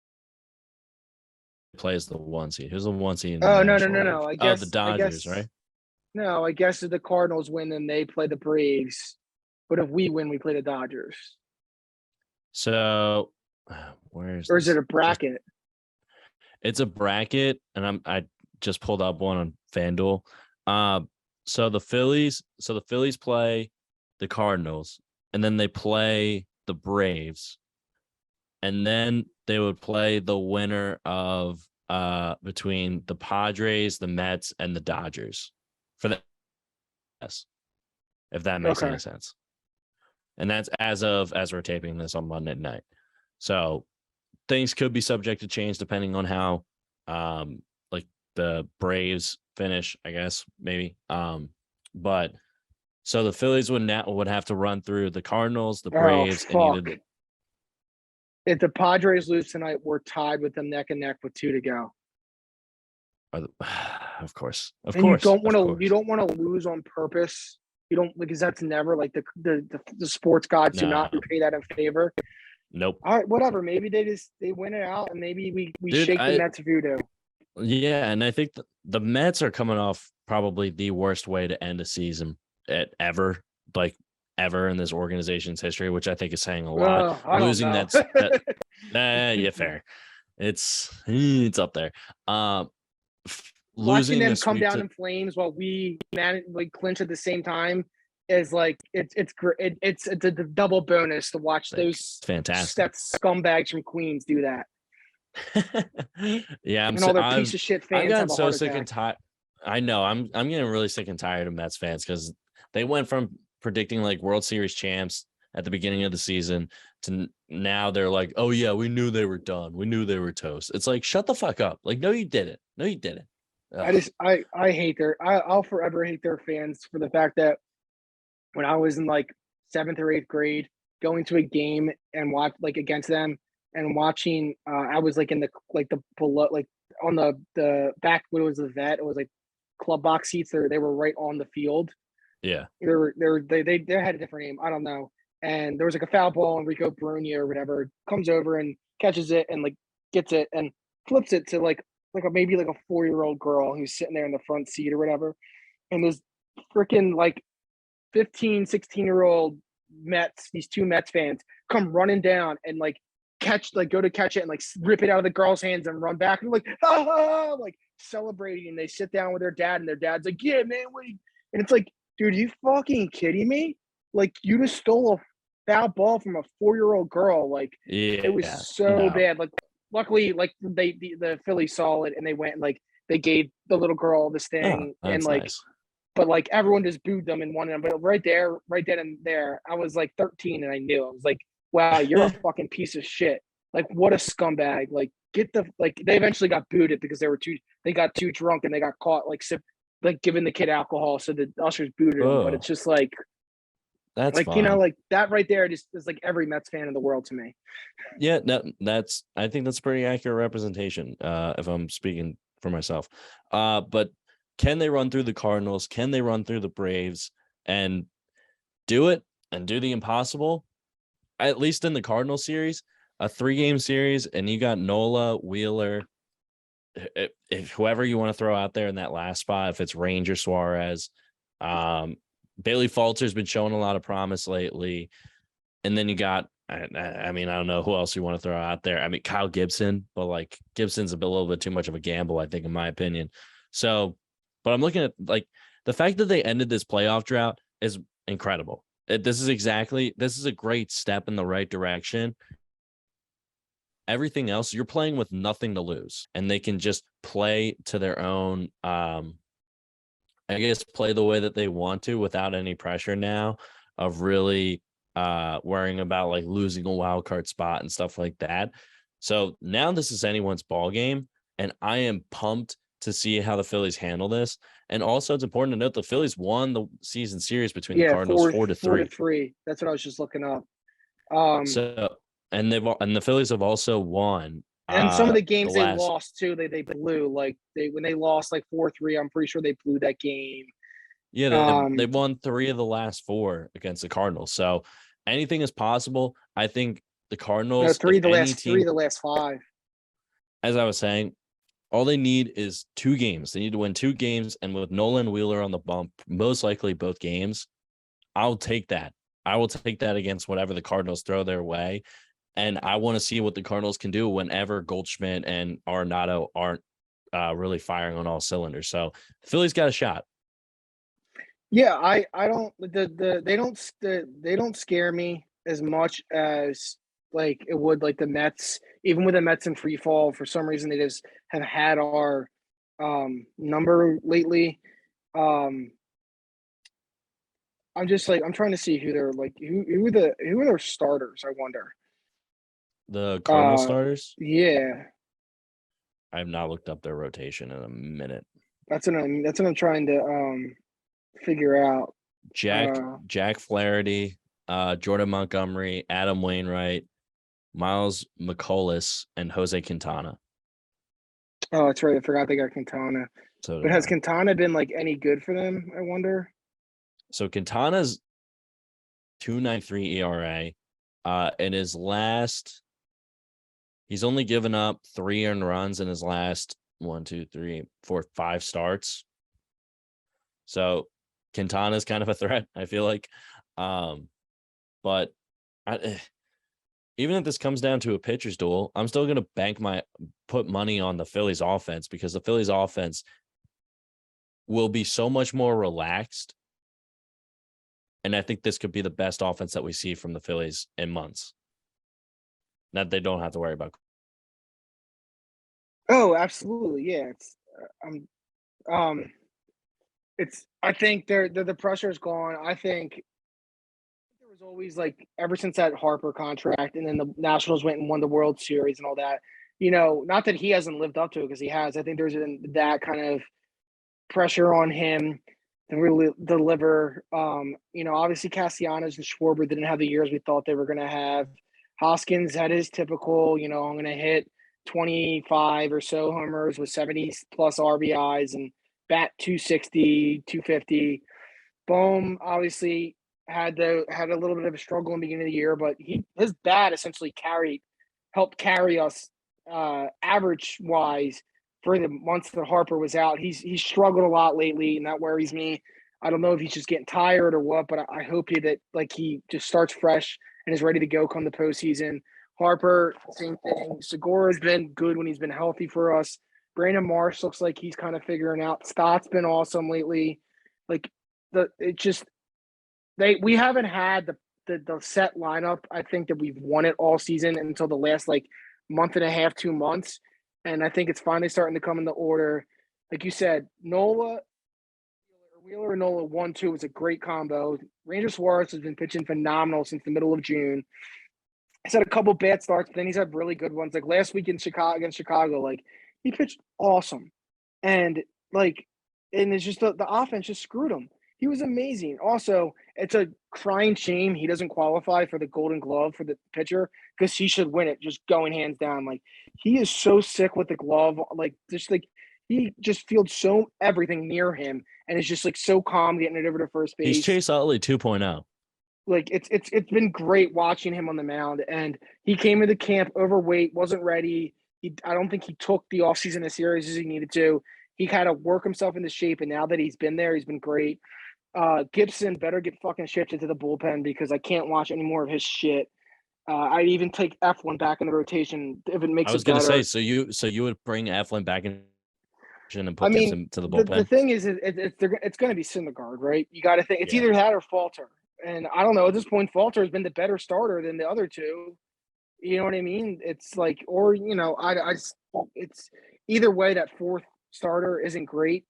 play as the 1 seed. Who's the 1 seed? No. I guess the Dodgers, right? No, I guess if the Cardinals win, then they play the Braves. But if we win, we play the Dodgers. So Where is Or is this? it a bracket? It's a bracket, and I just pulled up one on FanDuel. So the Phillies play the Cardinals, and then they play the Braves, and then they would play the winner of between the Padres, the Mets, and the Dodgers for the yes, if that makes Okay. any sense. And that's as we're taping this on Monday night. So things could be subject to change depending on how like the Braves finish, I guess, maybe. But so the Phillies would have to run through the Cardinals, the Oh Braves, and fuck! either If the Padres lose tonight, we're tied with them neck and neck with 2 to go. of course. And you don't want to lose on purpose. You don't, because that's never like the sports gods do not No. repay that in favor. Nope. All right, whatever. Maybe they win it out, and maybe we Dude, shake the Mets voodoo. Yeah, and I think the Mets are coming off probably the worst way to end a season ever in this organization's history, which I think is saying a lot. Losing yeah, fair. It's up there. Watching Losing them a come sweep down to, in flames while we clinch at the same time is like it's great. It's a double bonus to watch those fantastic scumbags from Queens do that. Yeah, and all their piece of shit fans I've gotten have a so heart sick attack. and tired. I know I'm getting really sick and tired of Mets fans because they went from predicting like World Series champs at the beginning of the season to now they're like, oh yeah, we knew they were done. We knew they were toast. It's like, shut the fuck up. Like, no, you didn't. No, you didn't. Ugh. I hate I'll forever hate their fans for the fact that when I was in like 7th or 8th grade, going to a game and watch like against them and watching, I was like in the below, like on the back when it was the vet, it was like club box seats. They were right on the field. Yeah. They had a different name. I don't know. And there was like a foul ball, and Rico Brunia or whatever comes over and catches it and like gets it and flips it to maybe like a 4-year-old girl who's sitting there in the front seat or whatever. And this freaking like 15, 16-year-old Mets, these 2 Mets fans come running down and like go to catch it and like rip it out of the girl's hands and run back and like, ah, like celebrating. And they sit down with their dad, and their dad's like, yeah, man, and it's like, dude, are you fucking kidding me? Like, you just stole a foul ball from a 4-year-old girl. Like, yeah, it was so bad. Like, luckily, like the Phillies saw it and they went and like they gave the little girl this thing and like, nice. But like everyone just booed them and wanted them. But right then and there, I was like 13 and I knew. I was like, wow, you're a fucking piece of shit. Like, what a scumbag. Like, they eventually got booted because they got too drunk and they got caught like giving the kid alcohol. So the ushers booted him. But it's just like, that's like, fine. like that right there just is like every Mets fan in the world to me. Yeah, I think that's pretty accurate representation, if I'm speaking for myself. But can they run through the Cardinals? Can they run through the Braves and do it and do the impossible? At least in the Cardinal series, a 3-game series, and you got Nola, Wheeler, if whoever you want to throw out there in that last spot, if it's Ranger, Suarez, Bailey Falter's been showing a lot of promise lately. And then you got, I mean, I don't know who else you want to throw out there. I mean, Kyle Gibson, but like Gibson's a little bit too much of a gamble, I think, in my opinion. So, but I'm looking at like the fact that they ended this playoff drought is incredible. This is a great step in the right direction. Everything else, you're playing with nothing to lose, and they can just play to their own, I guess, play the way that they want to without any pressure now of really worrying about like losing a wild card spot and stuff like that. So now this is anyone's ball game, and I am pumped to see how the Phillies handle this. And also, it's important to note the Phillies won the season series between the Cardinals 4-3. 4-3. That's what I was just looking up. And the Phillies have also won. And some of the games they lost too, they blew. Like when they lost like 4-3, I'm pretty sure they blew that game. Yeah, they won 3 of the last 4 against the Cardinals. So anything is possible. I think the Cardinals, 3 of the last 5. As I was saying, all they need is 2 games. They need to win 2 games, and with Nolan Wheeler on the bump, most likely both games, I'll take that. I will take that against whatever the Cardinals throw their way. And I want to see what the Cardinals can do whenever Goldschmidt and Arenado aren't really firing on all cylinders. So Philly's got a shot. Yeah, I don't they don't scare me as much as like it would like the Mets. Even with the Mets in free fall, for some reason they just have had our number lately. Um I'm just like I'm trying to see who they're like who are their starters, I wonder. The Cardinal starters, Yeah. I have not looked up their rotation in a minute. That's what I'm trying to figure out. Jack Flaherty, Jordan Montgomery, Adam Wainwright, Miles McCullis, and Jose Quintana. Oh, that's right. I forgot they got Quintana. So But has Quintana been like any good for them, I wonder? So Quintana's 2.93 ERA. In his last, he's only given up 3 earned runs in his last 5 starts. So Quintana's kind of a threat, I feel like. But even if this comes down to a pitcher's duel, I'm still going to put money on the Phillies offense, because the Phillies offense will be so much more relaxed. And I think this could be the best offense that we see from the Phillies in months, that they don't have to worry about. Oh, absolutely. Yeah. I think the pressure is gone. I think there was always like ever since that Harper contract, and then the Nationals went and won the World Series and all that. Not that he hasn't lived up to it, because he has. I think there's that kind of pressure on him to really deliver. Obviously Castellanos and Schwarber didn't have the years we thought they were going to have. Hoskins had his typical, I'm going to hit 25 or so homers with 70 plus RBIs and bat 260, 250. Bohm obviously had a little bit of a struggle in the beginning of the year, but his bat essentially helped carry us average wise for the months that Harper was out. He's struggled a lot lately, and that worries me. I don't know if he's just getting tired or what, but I hope he just starts fresh and is ready to go come the postseason. Harper, same thing. Segura's been good when he's been healthy for us. Brandon Marsh looks like he's kind of figuring out. Stott's been awesome lately. Like we haven't had the set lineup. I think that we've won it all season until the last like month and a half, 2 months. And I think it's finally starting to come in the order. Like you said, Wheeler and Nola 1-2 was a great combo. Ranger Suarez has been pitching phenomenal since the middle of June. He's had a couple bad starts, but then he's had really good ones. Like last week against Chicago, like he pitched awesome. And it's just the offense just screwed him. He was amazing. Also, it's a crying shame he doesn't qualify for the Golden Glove for the pitcher, because he should win it, just going hands down. Like he is so sick with the glove. He just feels so everything near him, and it's just like so calm getting it over to first base. He's Chase Utley 2.0. Like it's been great watching him on the mound, and he came into camp overweight, wasn't ready. I don't think he took the offseason as serious as he needed to. He had to work himself into shape, and now that he's been there, he's been great. Gibson better get fucking shifted to the bullpen, because I can't watch any more of his shit. I'd even take Eflin back in the rotation if it makes it better. I was going to say, so you would bring Eflin back in and put Gibson to the bullpen? The thing is, it's going to be Syndergaard, right? You got to think it's either that or Falter. And I don't know, at this point, Falter has been the better starter than the other two. You know what I mean? It's like, or, it's either way, that fourth starter isn't great.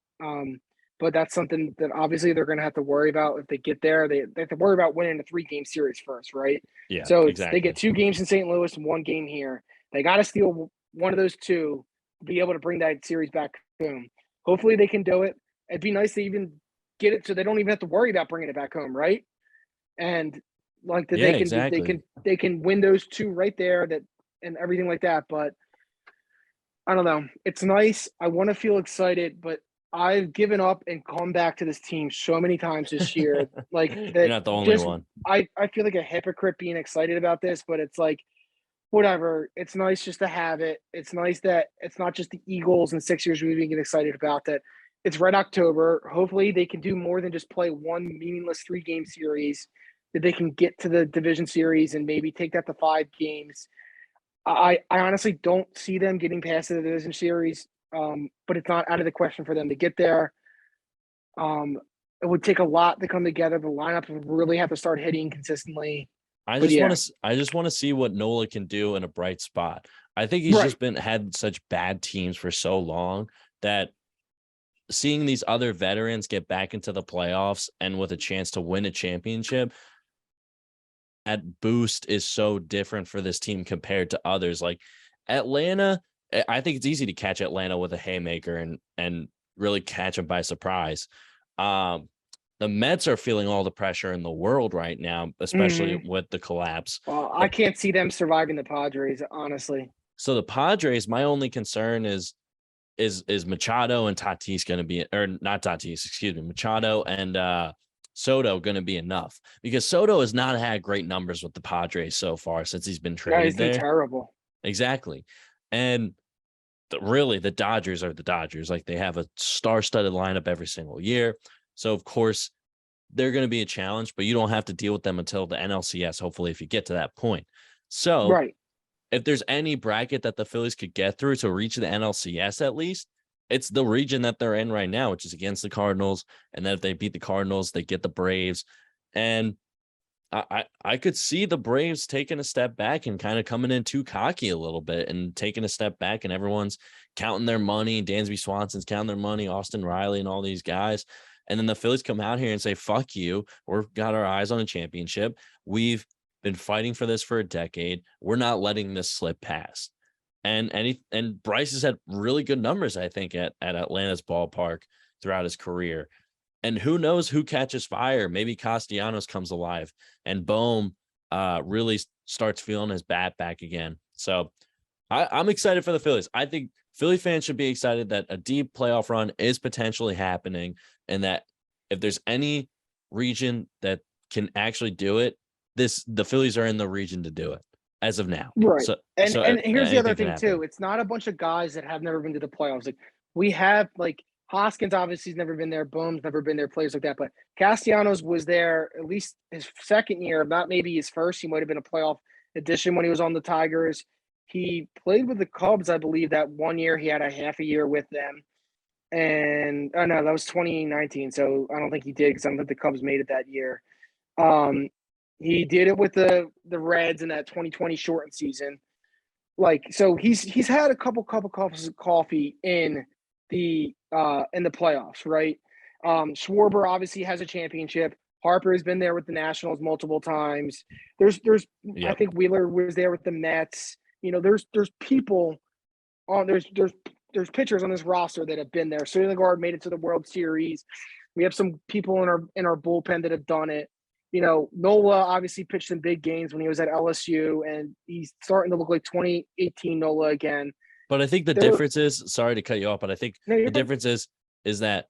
But that's something that obviously they're going to have to worry about if they get there. They have to worry about winning a 3-game series first, right? Yeah. So exactly. They get 2 games in St. Louis and 1 game here. They got to steal one of those 2 to be able to bring that series back home. Hopefully they can do it. It'd be nice to even get it so they don't even have to worry about bringing it back home, right? And like that, they can win those 2 right there, and everything like that. But I don't know. It's nice. I want to feel excited, but I've given up and come back to this team so many times this year. Like that, you're not the only one. I feel like a hypocrite being excited about this, but it's like whatever. It's nice just to have it. It's nice that it's not just the Eagles and Sixers we've been getting excited about. That it's Red October. Hopefully they can do more than just play one meaningless 3-game series. that they can get to the division series and maybe take that to 5 games. I honestly don't see them getting past the division series, but it's not out of the question for them to get there. It would take a lot to come together. The lineup would really have to start hitting consistently. I But just want to see what Nola can do in a bright spot. I think he's Right. just had such bad teams for so long that seeing these other veterans get back into the playoffs and with a chance to win a championship, that boost is so different for this team compared to others. Like Atlanta, I think it's easy to catch Atlanta with a haymaker and really catch them by surprise. The Mets are feeling all the pressure in the world right now, especially with the collapse. Well, I can't see them surviving the Padres, honestly. So the Padres, my only concern is Machado and Tatis going to be, or not Tatis, excuse me, Machado and Soto going to be enough? Because Soto has not had great numbers with the Padres so far since he's been traded He's been there. terrible. Exactly. And really, the Dodgers are the Dodgers. Like, they have a star-studded lineup every single year. So, of course, they're going to be a challenge, but you don't have to deal with them until the NLCS, hopefully, if you get to that point. So, Right. if there's any bracket that the Phillies could get through to reach the NLCS at least, it's the region that they're in right now, which is against the Cardinals. And then if they beat the Cardinals, they get the Braves. And I could see the Braves taking a step back and kind of coming in too cocky a little bit and taking a step back, and everyone's counting their money. Dansby Swanson's counting their money, Austin Riley and all these guys. And then the Phillies come out here and say, fuck you. We've got our eyes on a championship. We've been fighting for this for a decade. We're not letting this slip past. And Bryce has had really good numbers, I think, at Atlanta's ballpark throughout his career. And who knows who catches fire? Maybe Castellanos comes alive and Bohm really starts feeling his bat back again. So I'm excited for the Phillies. I think Philly fans should be excited that a deep playoff run is potentially happening, and that if there's any region that can actually do it, the Phillies are in the region to do it as of now. Right. So, and here's the other thing happen. too. It's not a bunch of guys that have never been to the playoffs. Like, we have, like, Hoskins obviously has never been there. Boom's never been there, players like that. But Castellanos was there at least his second year, not maybe his first. He might have been a playoff addition when he was on the Tigers. He played with the Cubs, I believe, that one year. He had a half a year with them. And no, that was 2019. So I don't think he did, because I don't think the Cubs made it that year. He did it with the Reds in that 2020 shortened season. Like, so he's had a couple cups of coffee in the playoffs, right? Schwarber obviously has a championship. Harper has been there with the Nationals multiple times. There's I think Wheeler was there with the Mets. You know, there's people on there's pitchers on this roster that have been there. Syndergaard made it to the World Series. We have some people in our bullpen that have done it. You know, Nola obviously pitched some big games when he was at LSU, and he's starting to look like 2018 Nola again. But I think the difference is, sorry to cut you off, but I think the difference is that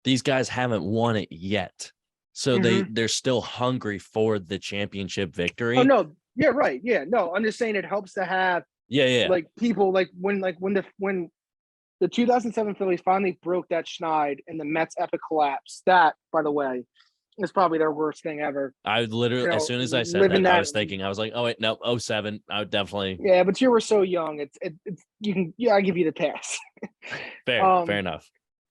these guys haven't won it yet. So they're still hungry for the championship victory. Oh, no. Yeah, right. Yeah. No, I'm just saying it helps to have like people like when the 2007 Phillies finally broke that schneid and the Mets epic collapse. That, by the way, is probably their worst thing ever. I literally, as soon as I said that, I was thinking, I was like, oh wait, no, 07. I would definitely. Yeah, but you were so young. It's you can, I give you the pass. Fair enough.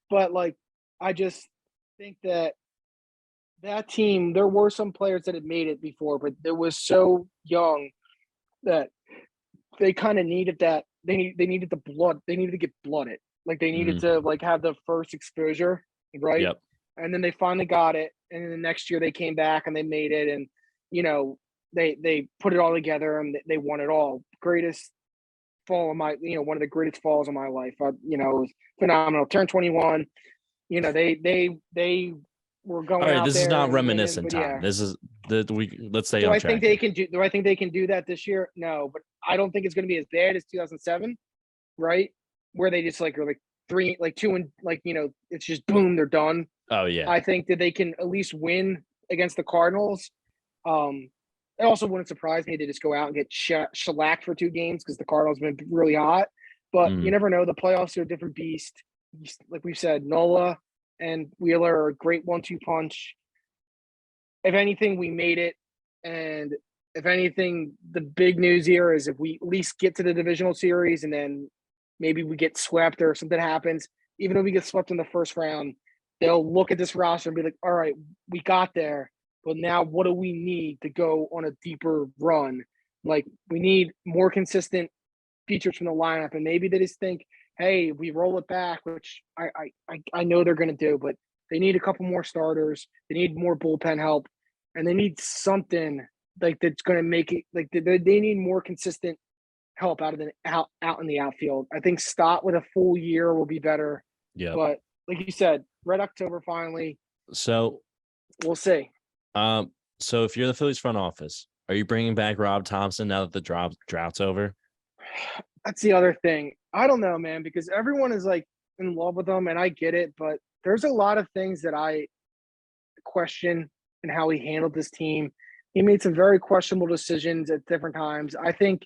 But like, I just think that team, there were some players that had made it before, but it was so young that they kind of needed that. They needed the blood. They needed to get blooded. Like, they needed to like have the first exposure, right? Yep. And then they finally got it. And then the next year they came back and they made it. And, you know, they put it all together and they won it all. Greatest fall of my, one of the greatest falls of my life. It was phenomenal. Turned 21. They were going. All right, this is not reminiscent time. Yeah. This is let's stay on track. Do I think they can do that this year? No, but I don't think it's going to be as bad as 2007, right? Where they just are like 2 and it's just boom, they're done. Oh yeah. I think that they can at least win against the Cardinals. It also wouldn't surprise me to just go out and get shellacked for 2 games because the Cardinals have been really hot. But you never know. The playoffs are a different beast. Like we've said, Nola and Wheeler are a great 1-2 punch. If anything, we made it And if anything, the big news here is if we at least get to the divisional series and then maybe we get swept or something happens, even if we get swept in the first round, they'll look at this roster and be like, all right, we got there, but now what do we need to go on a deeper run? Like, we need more consistent features from the lineup, and maybe they just think, hey, we roll it back, which I know they're going to do, but they need a couple more starters. They need more bullpen help, and they need something like that's going to make it like they need more consistent help out in the outfield. I think Stott with a full year will be better. Yeah. But like you said, Red October finally. So we'll see. So if you're the Phillies front office, are you bringing back Rob Thompson now that the drought's over? That's the other thing. I don't know, man, because everyone is like in love with him, and I get it, but there's a lot of things that I question in how he handled this team. He made some very questionable decisions at different times. I think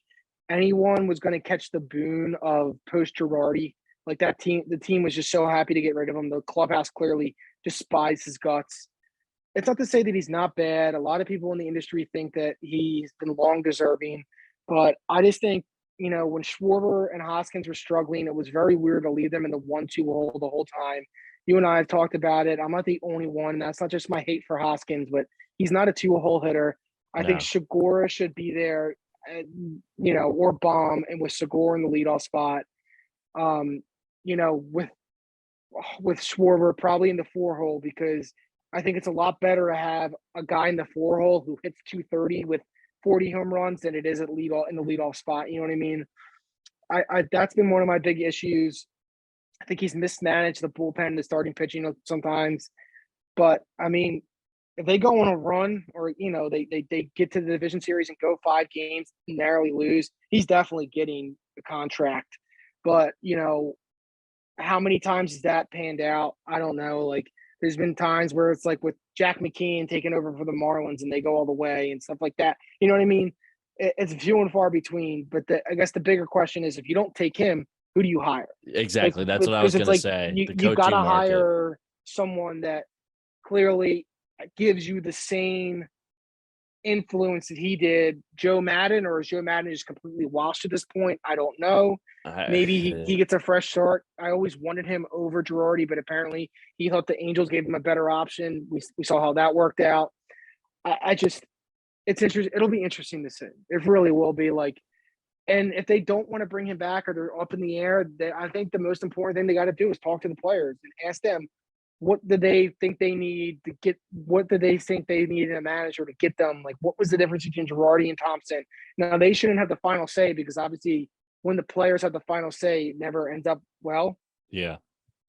anyone was going to catch the boon of post Girardi. Like that team, the team was just so happy to get rid of him. The clubhouse clearly despised his guts. It's not to say that he's not bad. A lot of people in the industry think that he's been long deserving, but I just think, you know, when Schwarber and Hoskins were struggling, it was very weird to leave them in the 1-2 hole the whole time. You and I have talked about it. I'm not the only one. That's not just my hate for Hoskins, but he's not a 2-hole hitter. I think Segura should be there, you know, or Baum, and with Segura in the leadoff spot. You know, with Schwarber probably in the 4-hole, because I think it's a lot better to have a guy in the 4-hole who hits 230 with 40 home runs than it is at leadoff in the leadoff spot. You know what I mean? I that's been one of my big issues. I think he's mismanaged the bullpen, the starting pitching sometimes. But I mean, if they go on a run, or you know, they get to the division series and go 5 games, narrowly lose, he's definitely getting the contract. But you know, how many times has that panned out? I don't know. Like, there's been times where it's like with Jack McKeon taking over for the Marlins and they go all the way and stuff like that. You know what I mean? It's few and far between. But I guess the bigger question is, if you don't take him, who do you hire? Exactly. Like, That's what I was going to say. You got to hire someone that clearly gives you the same influence that he did. Joe Madden, or is Joe Madden just completely washed at this point? I don't know. Maybe he gets a fresh start. I always wanted him over Girardi, but apparently he thought the Angels gave him a better option. We saw how that worked out. It's interesting. It'll be interesting to see. It really will be. Like, and if they don't want to bring him back, or they're up in the air, I think the most important thing they got to do is talk to the players and ask them, what do they think they need to get? What do they think they need in a manager to get them? Like, what was the difference between Girardi and Thompson? Now, they shouldn't have the final say, because obviously when the players have the final say, it never ends up well. Yeah.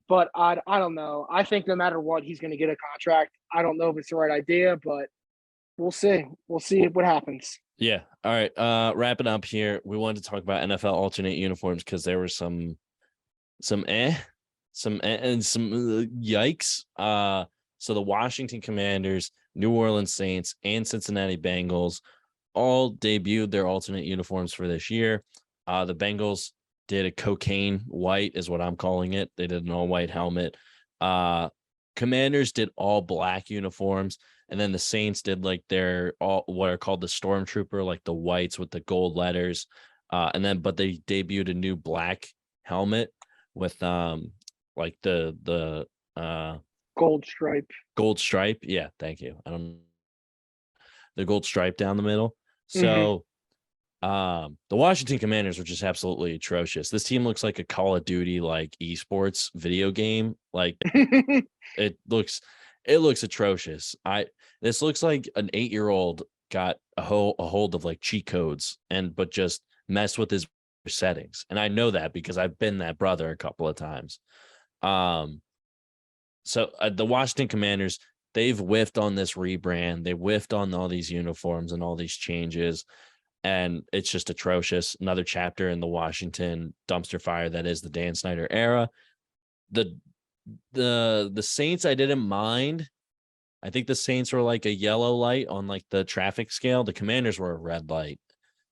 But I don't know. I think no matter what, he's going to get a contract. I don't know if it's the right idea, but we'll see. We'll see what happens. Yeah. All right. Wrapping up here. We wanted to talk about NFL alternate uniforms because there were some yikes. So the Washington Commanders, New Orleans Saints, and Cincinnati Bengals all debuted their alternate uniforms for this year. The Bengals did a cocaine white, is what I'm calling it. They did an all white helmet. Commanders did all black uniforms, and then the Saints did like their all what are called the Stormtrooper, like the whites with the gold letters. But they debuted a new black helmet with like the gold stripe. Yeah, thank you. The gold stripe down the middle. So the Washington Commanders were just absolutely atrocious. This team looks like a Call of Duty like esports video game. Like it looks atrocious. This looks like an 8-year-old got a hold of like cheat codes but just messed with his settings. And I know that because I've been that brother a couple of times. So the Washington Commanders, they've whiffed on this rebrand. They whiffed on all these uniforms and all these changes. And it's just atrocious. Another chapter in the Washington dumpster fire that is the Dan Snyder era. The Saints, I didn't mind. I think the Saints were like a yellow light on like the traffic scale. The Commanders were a red light.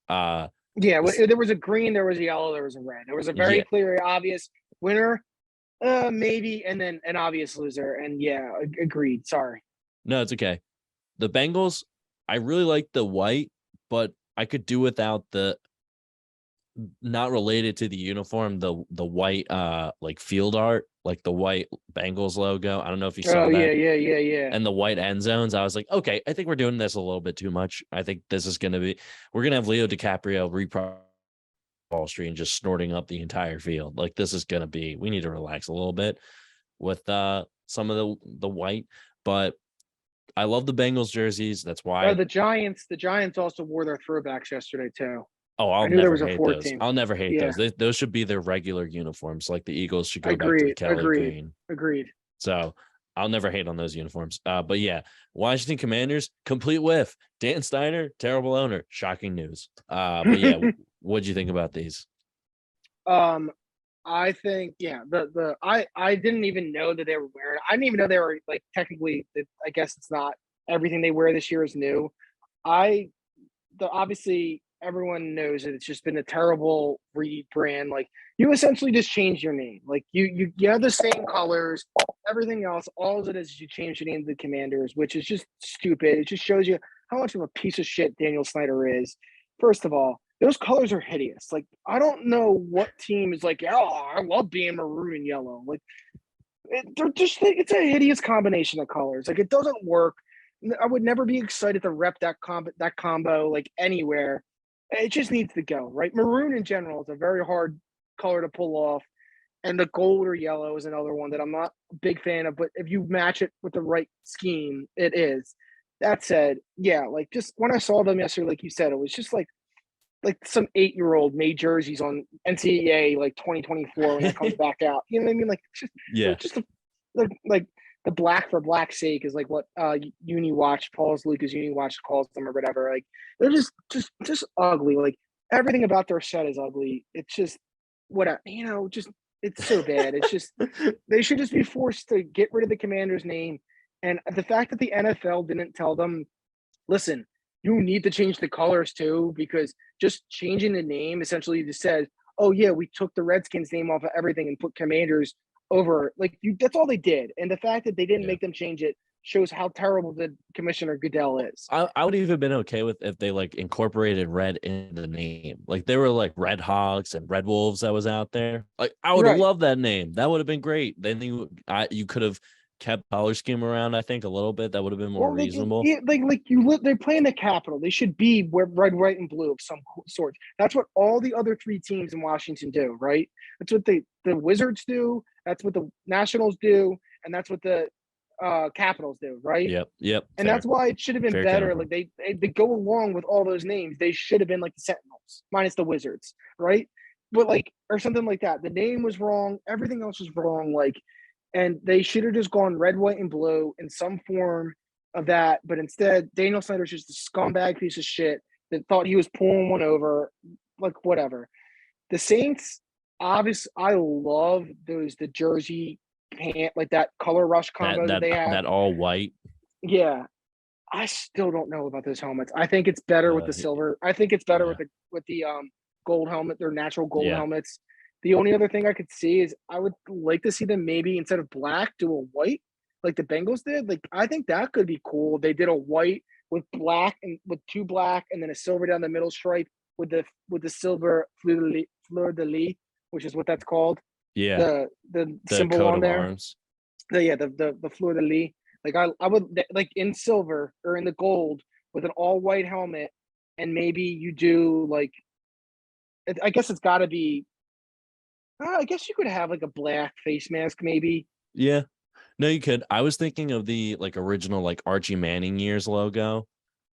Yeah, there was a green, there was a yellow, there was a red. There was a very clear, obvious winner, maybe, and then an obvious loser. And yeah, agreed. Sorry. No, it's okay. The Bengals, I really like the white, but I could do without the not related to the uniform, the white like field art, like the white Bengals logo. I don't know if you saw Oh that. yeah. And the white end zones. I was like, okay, I think we're doing this a little bit too much. I think this is gonna be we're gonna have Leo DiCaprio repro Wall Street and just snorting up the entire field. Like this is gonna be we need to relax a little bit with some of the white, but I love the Bengals jerseys. That's Oh, why. the Giants also wore their throwbacks yesterday too. Oh, I I'll knew there never was a hate fourth those. team. I'll never hate Yeah, those. Those should be their regular uniforms. Like the Eagles should go back to the agreed, Kelly agreed, green. agreed. So I'll never hate on those uniforms. But yeah, Washington Commanders, complete whiff. Dan Steiner, terrible owner. Shocking news. But yeah, what'd you think about these? um, I think I didn't even know that they were wearing. I didn't even know they were like technically. I guess it's not everything they wear this year is new. I obviously everyone knows that it's just been a terrible rebrand. Like you essentially just change your name. Like you have the same colors, everything else. All it is you change your name to the Commanders, which is just stupid. It just shows you how much of a piece of shit Daniel Snyder is. First of all, those colors are hideous. Like I don't know what team is like, oh, I love being maroon and yellow. Like they're just it's a hideous combination of colors. Like it doesn't work. I would never be excited to rep that combo like anywhere. It just needs to go, right? Maroon in general is a very hard color to pull off, and the gold or yellow is another one that I'm not a big fan of. But if you match it with the right scheme, it is. That said, yeah, like just when I saw them yesterday, like you said, it was just like some 8-year-old made jerseys on NCAA like 2024 when that comes back out. You know what I mean? Like Yeah. just like the black for black's sake is like what Uni Watch, Paul's Lucas Uni Watch calls them or whatever. Like they're just ugly. Like everything about their set is ugly. It's just just it's so bad. It's just they should just be forced to get rid of the Commander's name. And the fact that the NFL didn't tell them, listen, you need to change the colors too, because just changing the name essentially just says, oh yeah, we took the Redskins name off of everything and put Commanders over. Like that's all they did. And the fact that they didn't Yeah. make them change it shows how terrible the Commissioner Goodell is. I would have even been okay with if they like incorporated red in the name. Like they were like Red Hogs and Red Wolves that was out there. Like I would have Right. loved that name. That would have been great. Then you could have kept color scheme around, I think, a little bit. That would have been more Well, reasonable. they're playing the Capitol. They should be red, white, and blue of some sort. That's what all the other 3 teams in Washington do, right? That's what the Wizards do. That's what the Nationals do, and that's what the Capitals do, right? Yep. And Fair. that's why it should have been Fair better. counter. Like they go along with all those names. They should have been like the Sentinels minus the Wizards, right? But like or something like that. The name was wrong. Everything else was wrong. Like, and they should have just gone red, white, and blue in some form of that. But instead, Daniel Snyder's just a scumbag piece of shit that thought he was pulling one over. Like whatever. The Saints, obviously, I love the jersey pant like that color rush combo that they have. That all white. Yeah, I still don't know about those helmets. I think it's better with the silver. I think it's better with the gold helmet, their natural gold helmets. The only other thing I could see is I would like to see them maybe instead of black do a white like the Bengals did. Like I think that could be cool. They did a white with black and with 2 black and then a silver down the middle stripe with the silver fleur de lis, which is what that's called. Yeah. The The symbol coat on of there. arms. The fleur de lis. Like I would like in silver or in the gold with an all white helmet, and maybe you do like. I guess it's got to be. I guess you could have like a black face mask, maybe. Yeah. No, you could. I was thinking of the like original like Archie Manning years logo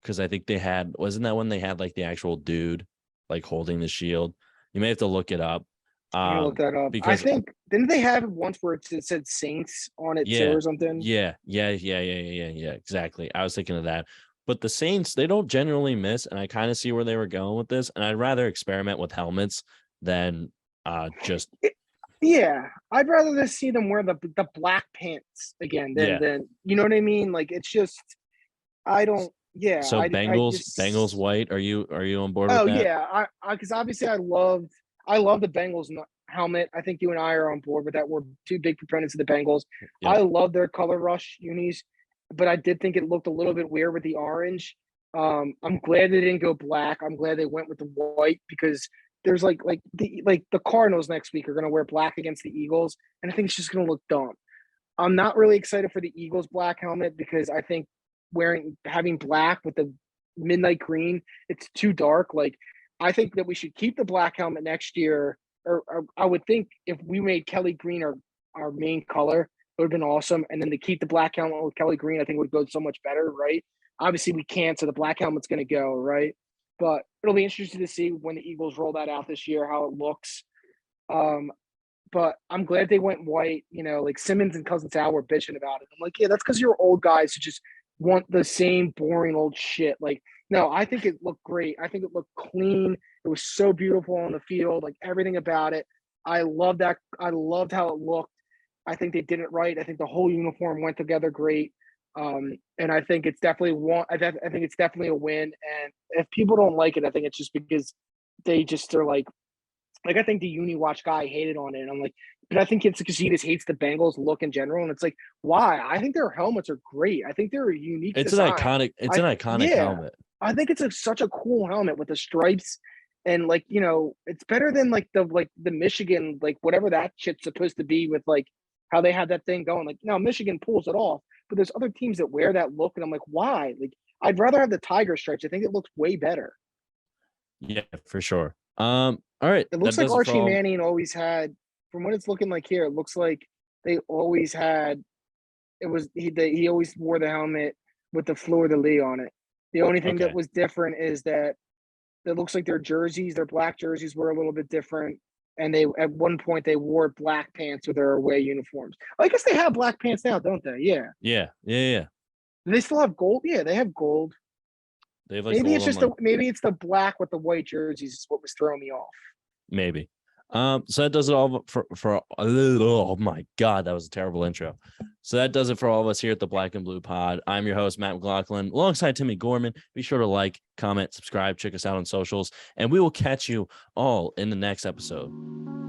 because I think they had wasn't that when they had like the actual dude like holding the shield. You may have to look it up. I'm gonna look that up. I Because think didn't they have it once where it said Saints on it too or something? Yeah. Exactly. I was thinking of that. But the Saints, they don't generally miss, and I kind of see where they were going with this. And I'd rather experiment with helmets than just Yeah, I'd rather just see them wear the black pants again than you know what I mean. Like it's just I don't. Yeah, So I Bengals just. white. Are you on board with Oh that? yeah, I because obviously I love the Bengals helmet. I think you and I are on board with that. We're 2 big proponents of the Bengals. Yep. I love their color rush unis, but I did think it looked a little bit weird with the orange. I'm glad they didn't go black. I'm glad they went with the white because there's the Cardinals next week are going to wear black against the Eagles, and I think it's just going to look dumb. I'm not really excited for the Eagles black helmet because I think having black with the midnight green, it's too dark. Like, I think that we should keep the black helmet next year. Or I would think if we made Kelly green our main color, it would have been awesome. And then to keep the black helmet with Kelly green, I think would go so much better, right? Obviously, we can't, so the black helmet's going to go, right? But it'll be interesting to see when the Eagles roll that out this year, how it looks. But I'm glad they went white. Like Simmons and Cousin Sal were bitching about it. I'm like, yeah, that's because you're old guys who just want the same boring old shit. Like, no, I think it looked great. I think it looked clean. It was so beautiful on the field, like everything about it. I love that. I loved how it looked. I think they did it right. I think the whole uniform went together great. And I think it's definitely I think it's definitely a win. And if people don't like it, I think it's just because they just are like I think the Uni Watch guy hated on it. And I'm like, but I think it's because he just hates the Bengals look in general. And it's like, why? I think their helmets are great. I think they're a unique design. An iconic helmet. I think it's such a cool helmet with the stripes. And it's better than the Michigan, whatever that shit's supposed to be with how they had that thing going. Like, now Michigan pulls it off, but there's other teams that wear that look. And I'm like, why? Like, I'd rather have the tiger stripes. I think it looks way better. Yeah, for sure. All right. It looks like Archie Manning always had, from what it's looking like here, it looks like they always had, he always wore the helmet with the fleur-de-lis on it. The only thing that was different is that it looks like their black jerseys were a little bit different. And at one point they wore black pants with their away uniforms. I guess they have black pants now, don't they? Yeah. Yeah. Do they still have gold? Yeah, they have gold. They have maybe it's just maybe it's the black with the white jerseys is what was throwing me off. Maybe. So that does it all for oh my God, that was a terrible intro. So that does it for all of us here at the Black and Blue Pod. I'm your host, Matt McLaughlin, alongside Timmy Gorman. Be sure to like, comment, subscribe, check us out on socials, and we will catch you all in the next episode.